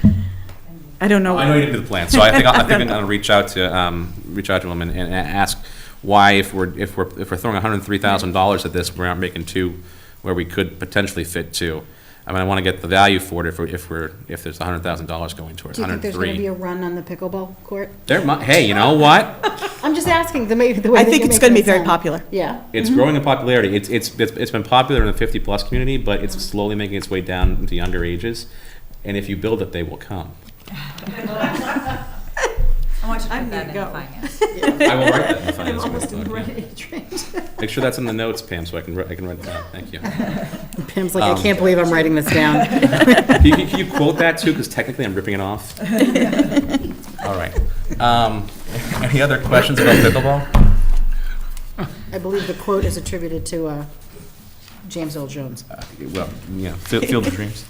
I don't know. I know you didn't do the plan, so I think I'm gonna reach out to him and ask why if we're throwing $103,000 at this, we aren't making 2 where we could potentially fit 2. I mean, I want to get the value for it if there's $100,000 going towards Do you think there's going to be 103. a run on the pickleball court? Hey, you know what? I'm just asking, the way I think you're it's gonna be making it very sound. popular. Yeah. It's growing in popularity. It's been popular in the 50-plus community, but it's slowly making its way down into younger ages. And if you build it, they will come. I want you to put that in finance. I will write that in the finance report. Make sure that's in the notes, Pam, so I can write it down. Thank you. Pam's like, I can't believe I'm writing this down. Can you quote that too? Because technically I'm ripping it off. All right. Any other questions about pickleball? I believe the quote is attributed to James Earl Jones. Well, yeah, Field of Dreams.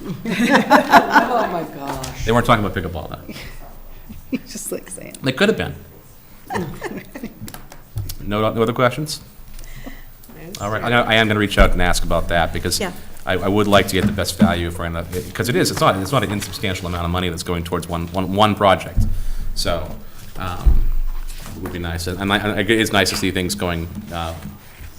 Oh, my gosh. They weren't talking about pickleball though. He's just like saying. They could have been. No other questions? All right, I am going to reach out and ask about that because Yeah. I would like to get the best value for it because it's not an insubstantial amount of money that's going towards one project. So it would be nice, and it's nice to see things going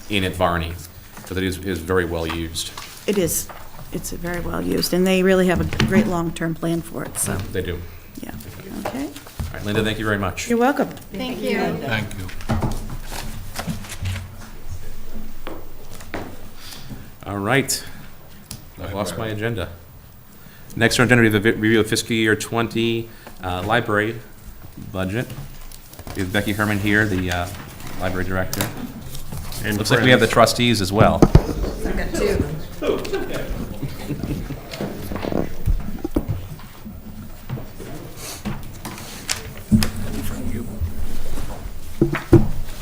in at Varney, because it is very well used. It is. It's very well used, and they really have a great long-term plan for it, so, They do. yeah. Okay. All right, Linda, thank you very much. You're welcome. Thank you. Thank you. All right. I've lost my agenda. Next on our agenda, we have the review of fiscal year 20 library budget. We have Becky Herman here, the library director. And looks like we have the trustees as well. I've got two.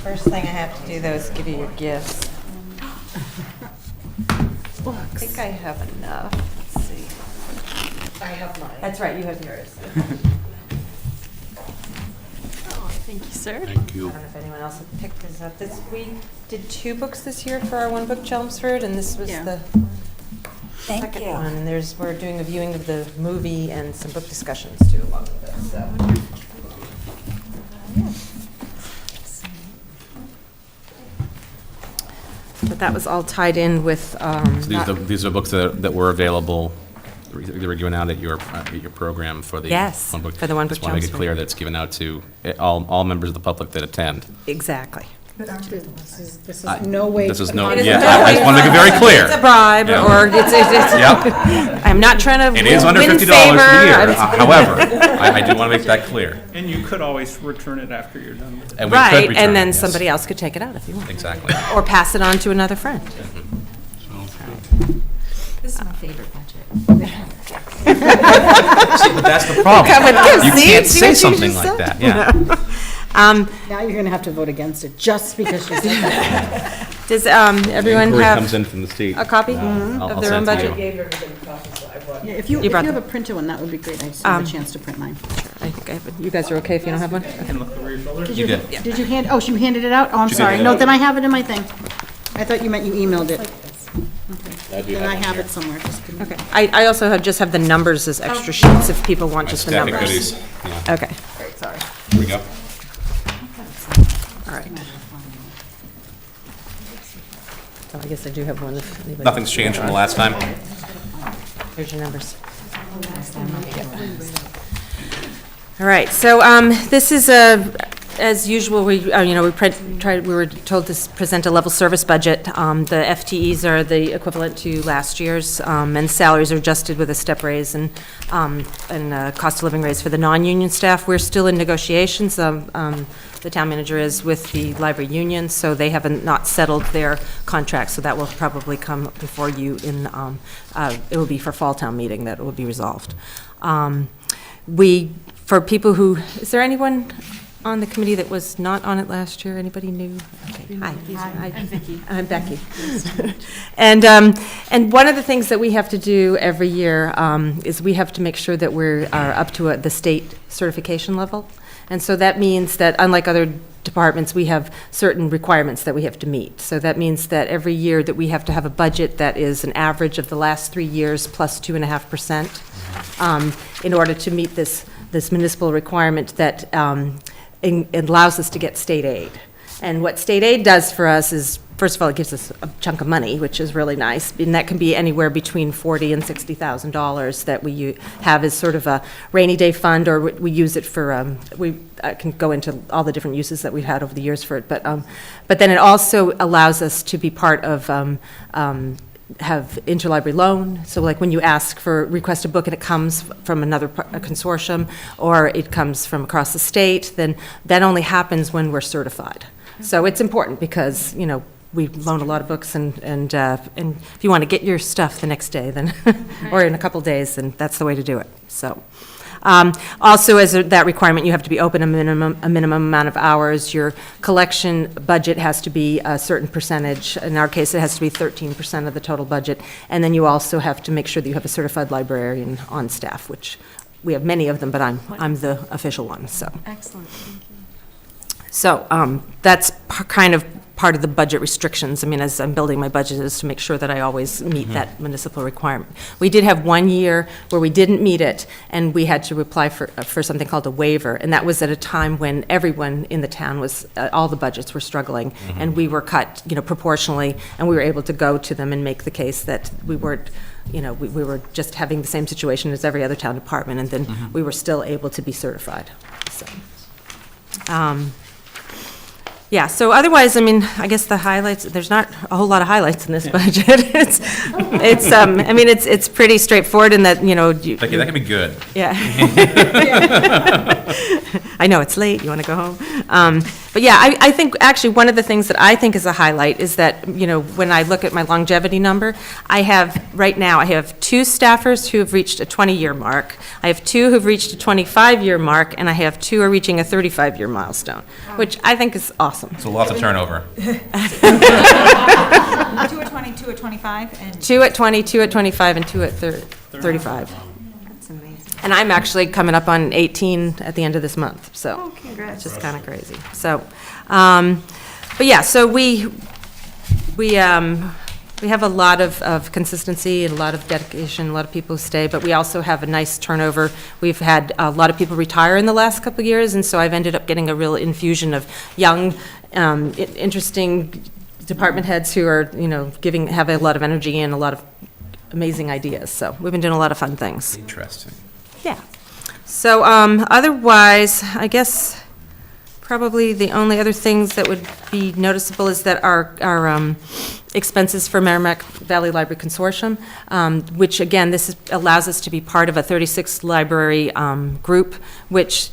First thing I have to do though is give you your gifts. I think I have enough. Let's see. I have mine. That's right, you have yours. Oh, thank you, sir. Thank you. I don't know if anyone else had picked this up. We did 2 books this year for our One Book Chelmsford, and this was Yeah. the second one. And we're doing a viewing of the movie and some book discussions too along with it, so. But that was all tied in with, So these are books that were available, they were given out at your program for the Yes, One Book. for the One Book Just want to make it Chelmsford. clear that it's given out to all members of the public that attend. exactly. This is no way. This is no, It is yeah, no I way- just want to make it very clear. It's a bribe, Yeah. or it's, Yep. I'm not trying to It is under win $50 favor. for the year. I'm- However, I do want to make that clear. And you could always return it after you're done with it. And we could Right, return and it, then yes. somebody else could take it out if you want. Exactly. Or pass it on to another friend. This is my favorite budget. See, but that's the problem. Come with gifts, You see? can't See say what you something just like said? that, yeah. Now you're gonna have to vote against it, just because you said that. Does everyone Inquiry have comes in from the state. a copy I'll of their own send it to budget? you. Gave everybody copies, so I brought. Yeah, if you brought have a them. printed one, that would be great. I just have a chance to print mine. I think I have it. You guys are okay if you don't have one? Okay. And look over your shoulder. You did. Did you hand, oh, she handed it out? Oh, I'm She sorry. handed it No, out. then I have it in my thing. I thought you meant you emailed it. I do Then I one have here. it somewhere. Just kidding. Okay. I also just have the numbers as extra sheets if people want just the Static numbers. goodies. Yeah, Okay, here we go. all right. So I guess I do have one if anybody. Nothing's changed from the last time. Here's your numbers. All right, so this is as usual, we were told to present a level service budget. The FTEs are the equivalent to last year's, and salaries are adjusted with a step raise and cost of living raise for the non-union staff. We're still in negotiations. The town manager is with the library union, so they haven't not settled their contract, so that will probably come before you in, it will be for fall town meeting that it will be resolved. For people who, is there anyone on the committee that was not on it last year? Anybody new? Okay, hi. I'm Vicki. I'm Becky. And one of the things that we have to do every year is we have to make sure that we're up to the state certification level. And so that means that unlike other departments, we have certain requirements that we have to meet. So that means that every year that we have to have a budget that is an average of the last 3 years plus 2.5%, in order to meet this municipal requirement that allows us to get state aid. And what state aid does for us is, first of all, it gives us a chunk of money, which is really nice, and that can be anywhere between $40,000 and $60,000 that we have as sort of a rainy day fund, or we use it for, we can go into all the different uses that we've had over the years for it, but then it also allows us to be part of have interlibrary loan, so like when you request a book and it comes from a consortium, or it comes from across the state, then that only happens when we're certified. So it's important because, we loan a lot of books, and if you want to get your stuff the next day, then, or in a couple days, then that's the way to do it, so. Also, as that requirement, you have to be open a minimum amount of hours. Your collection budget has to be a certain percentage. In our case, it has to be 13% of the total budget. And then you also have to make sure that you have a certified librarian on staff, which we have many of them, but I'm the official one, so. Excellent, thank you. So that's kind of part of the budget restrictions. I mean, as I'm building my budget, is to make sure that I always meet that municipal requirement. We did have one year where we didn't meet it, and we had to apply for something called a waiver, and that was at a time when everyone in the town was, all the budgets were struggling, and we were cut, proportionally, and we were able to go to them and make the case that we weren't, we were just having the same situation as every other town department, and then we were still able to be certified, so. Yeah, so otherwise, I mean, I guess the highlights, there's not a whole lot of highlights in this budget. It's pretty straightforward in that, Becky, that could be good. yeah. I know, it's late, you want to go home. But yeah, I think, actually, one of the things that I think is a highlight is that, when I look at my longevity number, right now, I have 2 staffers who have reached a 20-year mark, I have 2 who've reached a 25-year mark, and I have 2 who are reaching a 35-year milestone, which I think is awesome. So lots of turnover. 2 at 20, 2 at 25, and 2 at 20, 2 at 25, and 2 at 35. that's amazing. And I'm actually coming up on 18 at the end of this month, so. Oh, congrats. It's just kind of crazy. So, but yeah, so we have a lot of consistency and a lot of dedication, a lot of people who stay, but we also have a nice turnover. We've had a lot of people retire in the last couple of years, and so I've ended up getting a real infusion of young, interesting department heads who are, have a lot of energy and a lot of amazing ideas. So we've been doing a lot of fun things. Interesting. Yeah. So otherwise, I guess probably the only other things that would be noticeable is that our expenses for Merrimack Valley Library Consortium, which again, allows us to be part of a 36 library group, which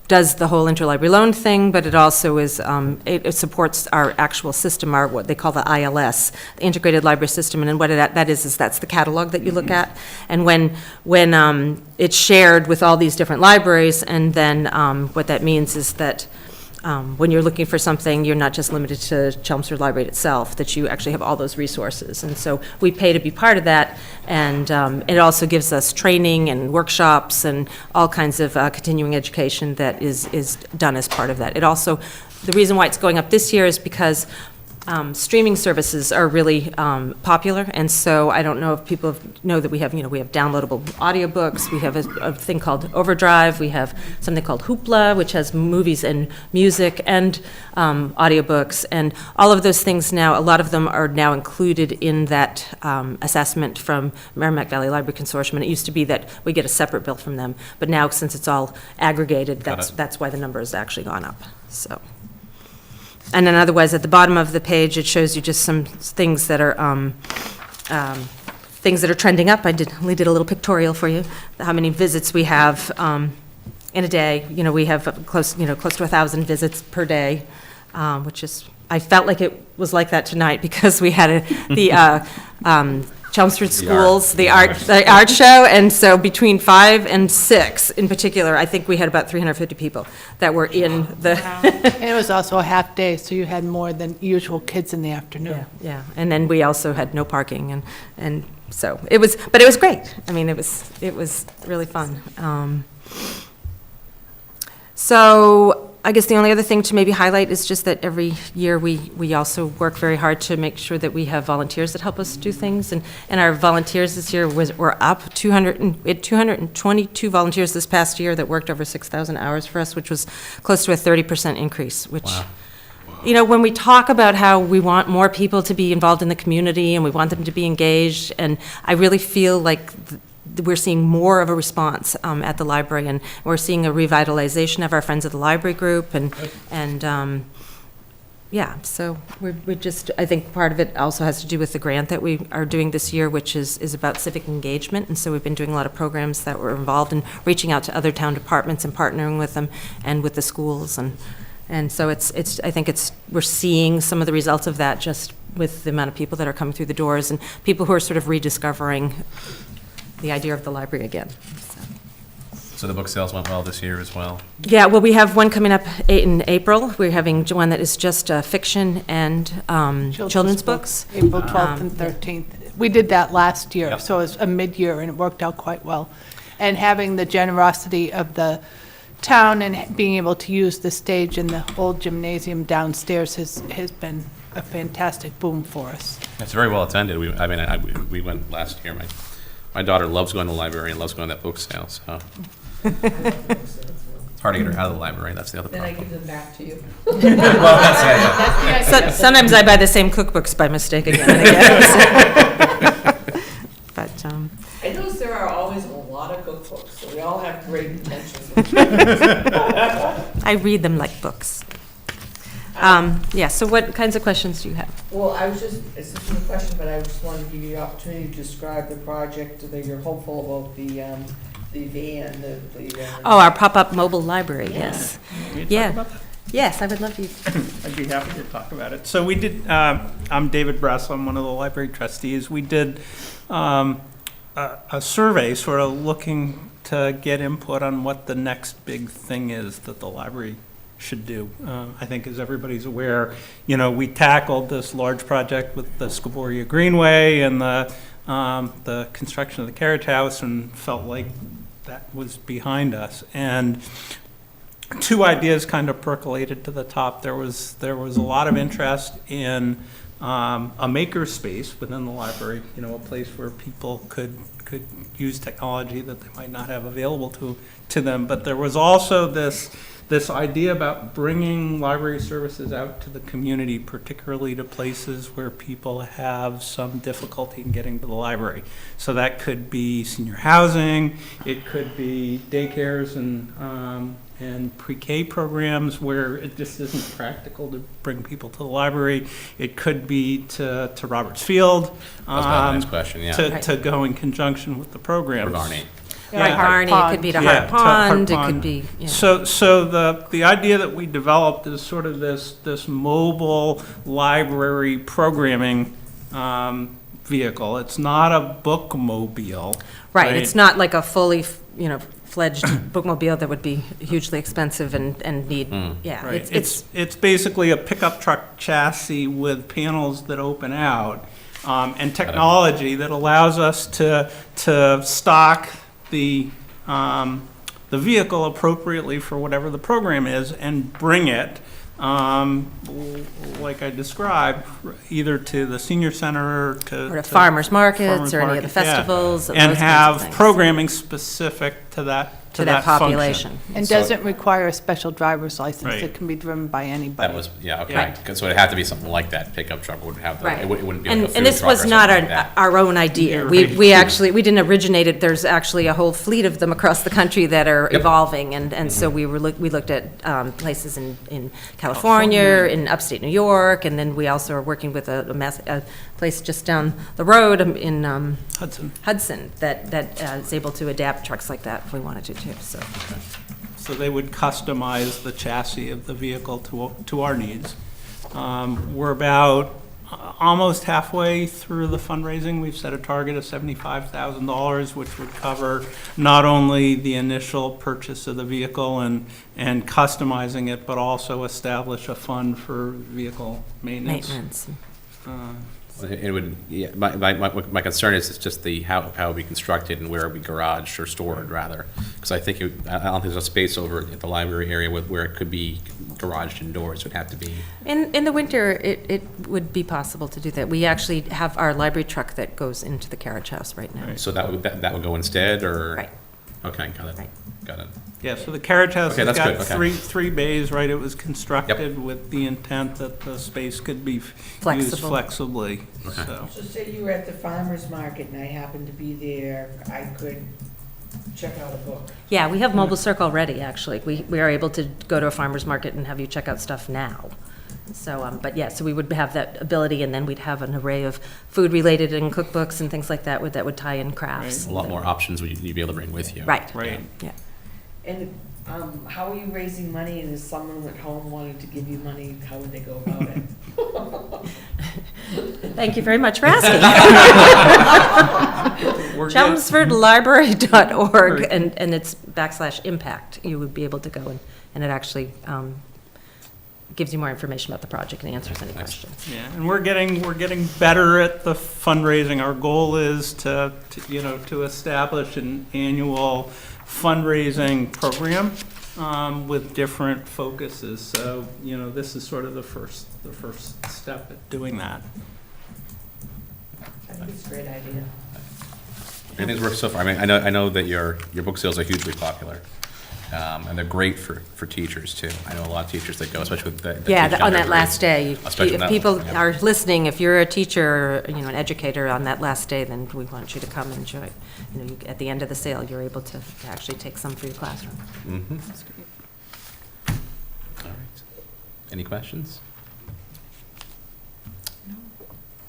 does the whole interlibrary loan thing, but it also is, it supports our actual system, what they call the ILS, the Integrated Library System, and what that is that's the catalog that you look at. And when it's shared with all these different libraries, and then what that means is that when you're looking for something, you're not just limited to Chelmsford Library itself, that you actually have all those resources. And so we pay to be part of that, and it also gives us training and workshops and all kinds of continuing education that is done as part of that. It also, the reason why it's going up this year is because streaming services are really popular, and so I don't know if people know that we have downloadable audiobooks, we have a thing called Overdrive, we have something called Hoopla, which has movies and music and audiobooks, and all of those things now, a lot of them are now included in that assessment from Merrimack Valley Library Consortium, and it used to be that we get a separate bill from them, but now since it's all aggregated, that's why the number has actually gone up, so. And then otherwise, at the bottom of the page, it shows you just some things that are trending up. We did a little pictorial for you, how many visits we have in a day. We have close to 1,000 visits per day, which is, I felt like it was like that tonight because we had the Chelmsford Schools, the art show, and so between 5 and 6 in particular, I think we had about 350 people that were in the. And it was also a half day, so you had more than usual kids in the afternoon. Yeah, and then we also had no parking, and so it was, but it was great. I mean, it was really fun. So I guess the only other thing to maybe highlight is just that every year we also work very hard to make sure that we have volunteers that help us do things. And our volunteers this year were up. We had 222 volunteers this past year that worked over 6,000 hours for us, which was close to a 30% increase, which, when we talk about how we want more people to be involved in the community and we want them to be engaged, and I really feel like we're seeing more of a response at the library, and we're seeing a revitalization of our Friends of the Library group, and so we're just, I think part of it also has to do with the grant that we are doing this year, which is about civic engagement, and so we've been doing a lot of programs that were involved in reaching out to other town departments and partnering with them and with the schools, and so I think we're seeing some of the results of that just with the amount of people that are coming through the doors and people who are sort of rediscovering the idea of the library again. So the book sales went well this year as well? Yeah, well, we have one coming up in April. We're having one that is just fiction and children's books. April 12th and 13th. We did that last year, so it was a mid-year, and it worked out quite well. And having the generosity of the town, and being able to use the stage in the old gymnasium downstairs has been a fantastic boom for us. It's very well attended. We went last year. My daughter loves going to the library and loves going to that book sale, so. It's hard to get her out of the library, that's the other Then I problem. give them back to you. Well, that's it. Sometimes I buy the same cookbooks by mistake again and again. But, I notice there are always a lot of cookbooks, so we all have great intentions. I read them like books. Yeah, so what kinds of questions do you have? Well, it's just a question, but I just wanted to give you the opportunity to describe the project that you're hopeful about, the van, Oh, our pop-up mobile library, yes. Can we talk Yeah. about that? Yes, I would love you. I'd be happy to talk about it. So we did, I'm David Bress, I'm one of the library trustees. We did a survey sort of looking to get input on what the next big thing is that the library should do. I think, as everybody's aware, we tackled this large project with the Scaboria Greenway and the construction of the carriage house, and felt like that was behind us. And two ideas kind of percolated to the top. There was a lot of interest in a maker space within the library, a place where people could use technology that they might not have available to them. But there was also this idea about bringing library services out to the community, particularly to places where people have some difficulty in getting to the library. So that could be senior housing, it could be daycares and pre-K programs where it just isn't practical to bring people to the library. It could be to Roberts Field. That was my next question, yeah. To go in conjunction with the programs. Or Varney. Right, Barney, it could be to Yeah, Hart to Hart Pond, it Pond. could be, yeah. So the idea that we developed is sort of this mobile library programming vehicle. It's not a bookmobile. Right, it's not like a fully, fledged bookmobile that would be hugely expensive and need, yeah. Right. It's basically a pickup truck chassis with panels that open out, and technology that allows us to stock the vehicle appropriately for whatever the program is and bring it, like I described, either to the senior center or to farmers markets farmers or any of the markets, yeah. festivals. And those kinds of have things. programming specific to that population. function. And doesn't require a special driver's license. Right. It can be driven by anybody. That was, okay. Right. So it had to be something like that. Pickup truck wouldn't have the, Right. it wouldn't be like a And food this truck or was something not like that. our own idea. Yeah, We right. we didn't originate it. There's actually a whole fleet of them across the country that are Yep. evolving. And so we looked at places in California, in upstate New York, and then we also are working with a place just down the road in Hudson that is able to adapt trucks like that if we wanted to too, so. So they would customize the chassis of the vehicle to our needs. We're about almost halfway through the fundraising. We've set a target of $75,000, which would cover not only the initial purchase of the vehicle and customizing it, but also establish a fund for vehicle maintenance. Maintenance. It would, yeah, my concern is it's just how it would be constructed and where it would be garaged or stored, rather. Because I think, I don't think there's a space over at the library area where it could be garaged indoors. It would have to be. In the winter, it would be possible to do that. We actually have our library truck that goes into the carriage house right now. So that would go instead, or? Right. Okay, got it. Right. Got it. Yeah, so the carriage house Okay, has that's got good, okay. three bays, right? It was constructed with the intent that the space could be used Flexible. flexibly, Okay. so. So say you were at the farmer's market and I happened to be there, I could check out a book. Yeah, we have Mobile Circle already, actually. We are able to go to a farmer's market and have you check out stuff now. So, but yeah, so we would have that ability, and then we'd have an array of food-related and cookbooks and things like that would tie in crafts. A lot more options you'd be able to bring with you. Right. Right. Yeah. And how are you raising money, and if someone at home wanted to give you money, how would they go about it? Thank you very much for asking. Chelmsfordlibrary.org, and it's /impact. You would be able to go and it actually gives you more information about the project and answers any questions. Yeah, and we're getting better at the fundraising. Our goal is to establish an annual fundraising program with different focuses. So, this is sort of the first step at doing that. I think it's a great idea. Everything's worked so far. I mean, I know that your book sales are hugely popular, and they're great for teachers too. I know a lot of teachers that go, especially with that. Yeah, teach on younger that last grades. day. Especially If that- people yeah. are listening, if you're a teacher, or, an educator on that last day, then we want you to come and enjoy. At the end of the sale, you're able to actually take some for your classroom. Mhm. All right. Any questions?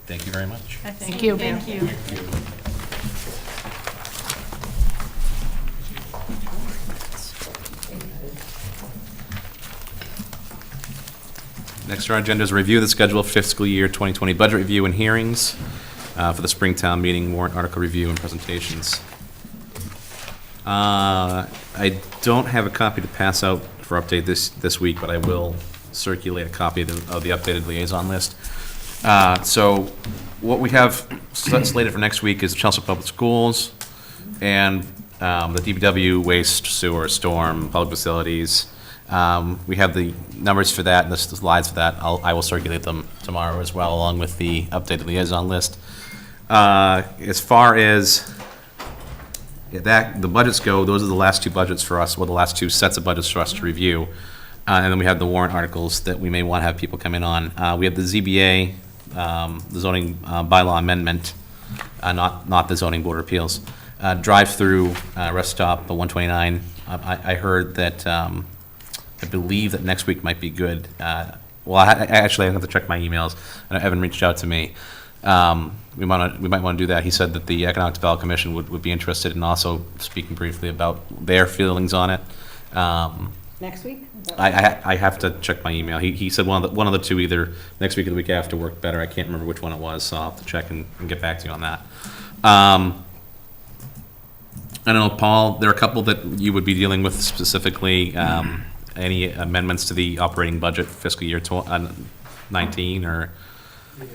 Thank you very much. Thank you. Thank you. Next on our agenda is a review of the schedule for fiscal year 2020 budget review and hearings for the Springtown meeting, warrant article review and presentations. I don't have a copy to pass out for update this week, but I will circulate a copy of the updated liaison list. So what we have slated for next week is Chelmsford Public Schools and the DPW, waste, sewer, storm, public facilities. We have the numbers for that and the slides for that. I will circulate them tomorrow as well, along with the updated liaison list. As far as the budgets go, those are the last two budgets for us, well, the last two sets of budgets for us to review. And then we have the warrant articles that we may want to have people come in on. We have the ZBA, the zoning bylaw amendment, not the zoning board of appeals. Drive-through rest stop, 129. I heard that, I believe that next week might be good. Well, actually, I have to check my emails. Evan reached out to me. We might want to do that. He said that the Economic Development Commission would be interested in also speaking briefly about their feelings on it. Next week? I have to check my email. He said one of the two, either next week or the week after, worked better. I can't remember which one it was, so I'll have to check and get back to you on that. I don't know, Paul, there are a couple that you would be dealing with specifically. Any amendments to the operating budget for fiscal year 19 or? Yeah,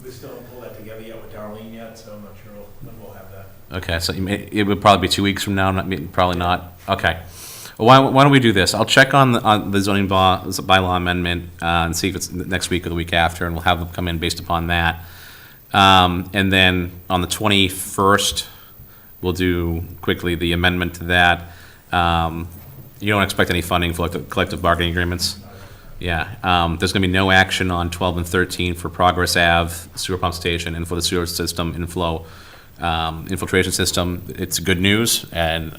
we still haven't pulled that together yet with Darlene yet, so I'm not sure when we'll have that. Okay, so it would probably be 2 weeks from now, probably not. Okay. Well, why don't we do this? I'll check on the zoning bylaw amendment and see if it's next week or the week after, and we'll have them come in based upon that. And then on the 21st, we'll do quickly the amendment to that. You don't expect any funding for collective bargaining agreements? Yeah. There's going to be no action on 12 and 13 for Progress Ave sewer pump station and for the sewer system infiltration system. It's good news, and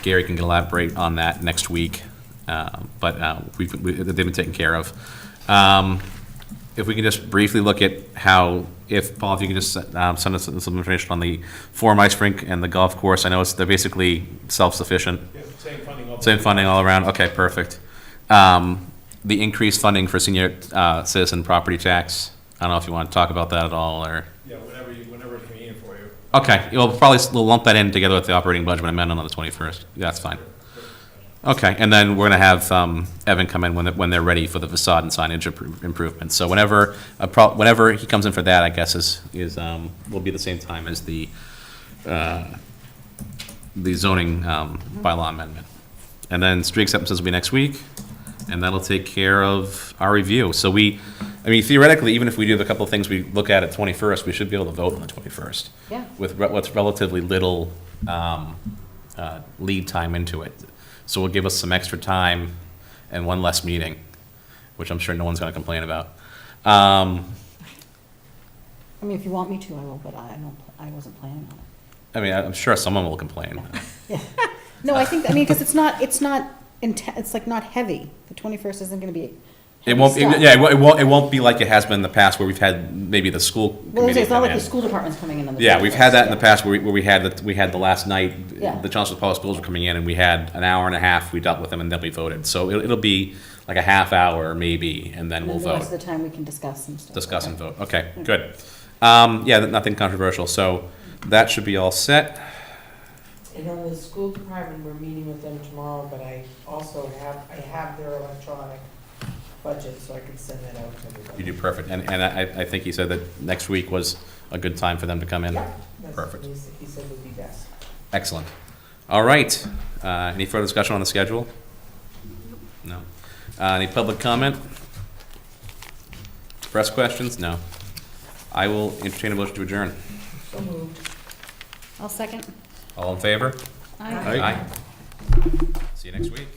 Gary can elaborate on that next week. But they've been taken care of. If we can just briefly look at how, Paul, if you can just send us some information on the Forum Ice Rink and the golf course. I know they're basically self-sufficient. Yeah, Same funding all around. Okay, perfect. The increased funding for senior citizen property tax. I don't know if you want to talk about that at all, or. Yeah, whenever it's convenient for you. Okay, we'll lump that in together with the operating budget amendment on the 21st. That's fine. Okay, and then we're going to have Evan come in when they're ready for the facade and signage improvements. So whenever he comes in for that, I guess will be the same time as the zoning bylaw amendment. And then street acceptances will be next week, and that'll take care of our review. So theoretically, even if we do the couple of things we look at 21st, we should be able to vote on the 21st. Yeah. With what's relatively little lead time into it. So it'll give us some extra time and one less meeting, which I'm sure no one's going to complain about. I mean, if you want me to, I will, but I wasn't planning on it. I mean, I'm sure someone will complain. No, because it's not heavy. The 21st isn't going to be. It won't. stuff. It won't be like it has been in the past, where we've had maybe the school Well, committee it's not come like in. the school department's coming in on the. Yeah, we've 21st. had that in the past where we had the last night. Yeah. The Chelmsford Public Schools were coming in, and we had an hour and a half. We dealt with them, and then we voted. So it'll be like a half hour maybe, and then we'll the rest vote. of the time we can discuss and stuff. Discuss and Okay. vote. Okay, good. Yeah, nothing controversial. So that should be all set. And on the school department, we're meeting with them tomorrow, but I also have their electronic budget, so I can send that out to everybody. You do perfect. And I think he said that next week was a good time for them to come in. Yeah, that's what Perfect. he said would be best. Excellent. All right. Any further discussion on the schedule? No. Any public comment? Press questions? No. I will entertain a motion to adjourn. So moved. I'll second. All in favor? Aye. See you next week.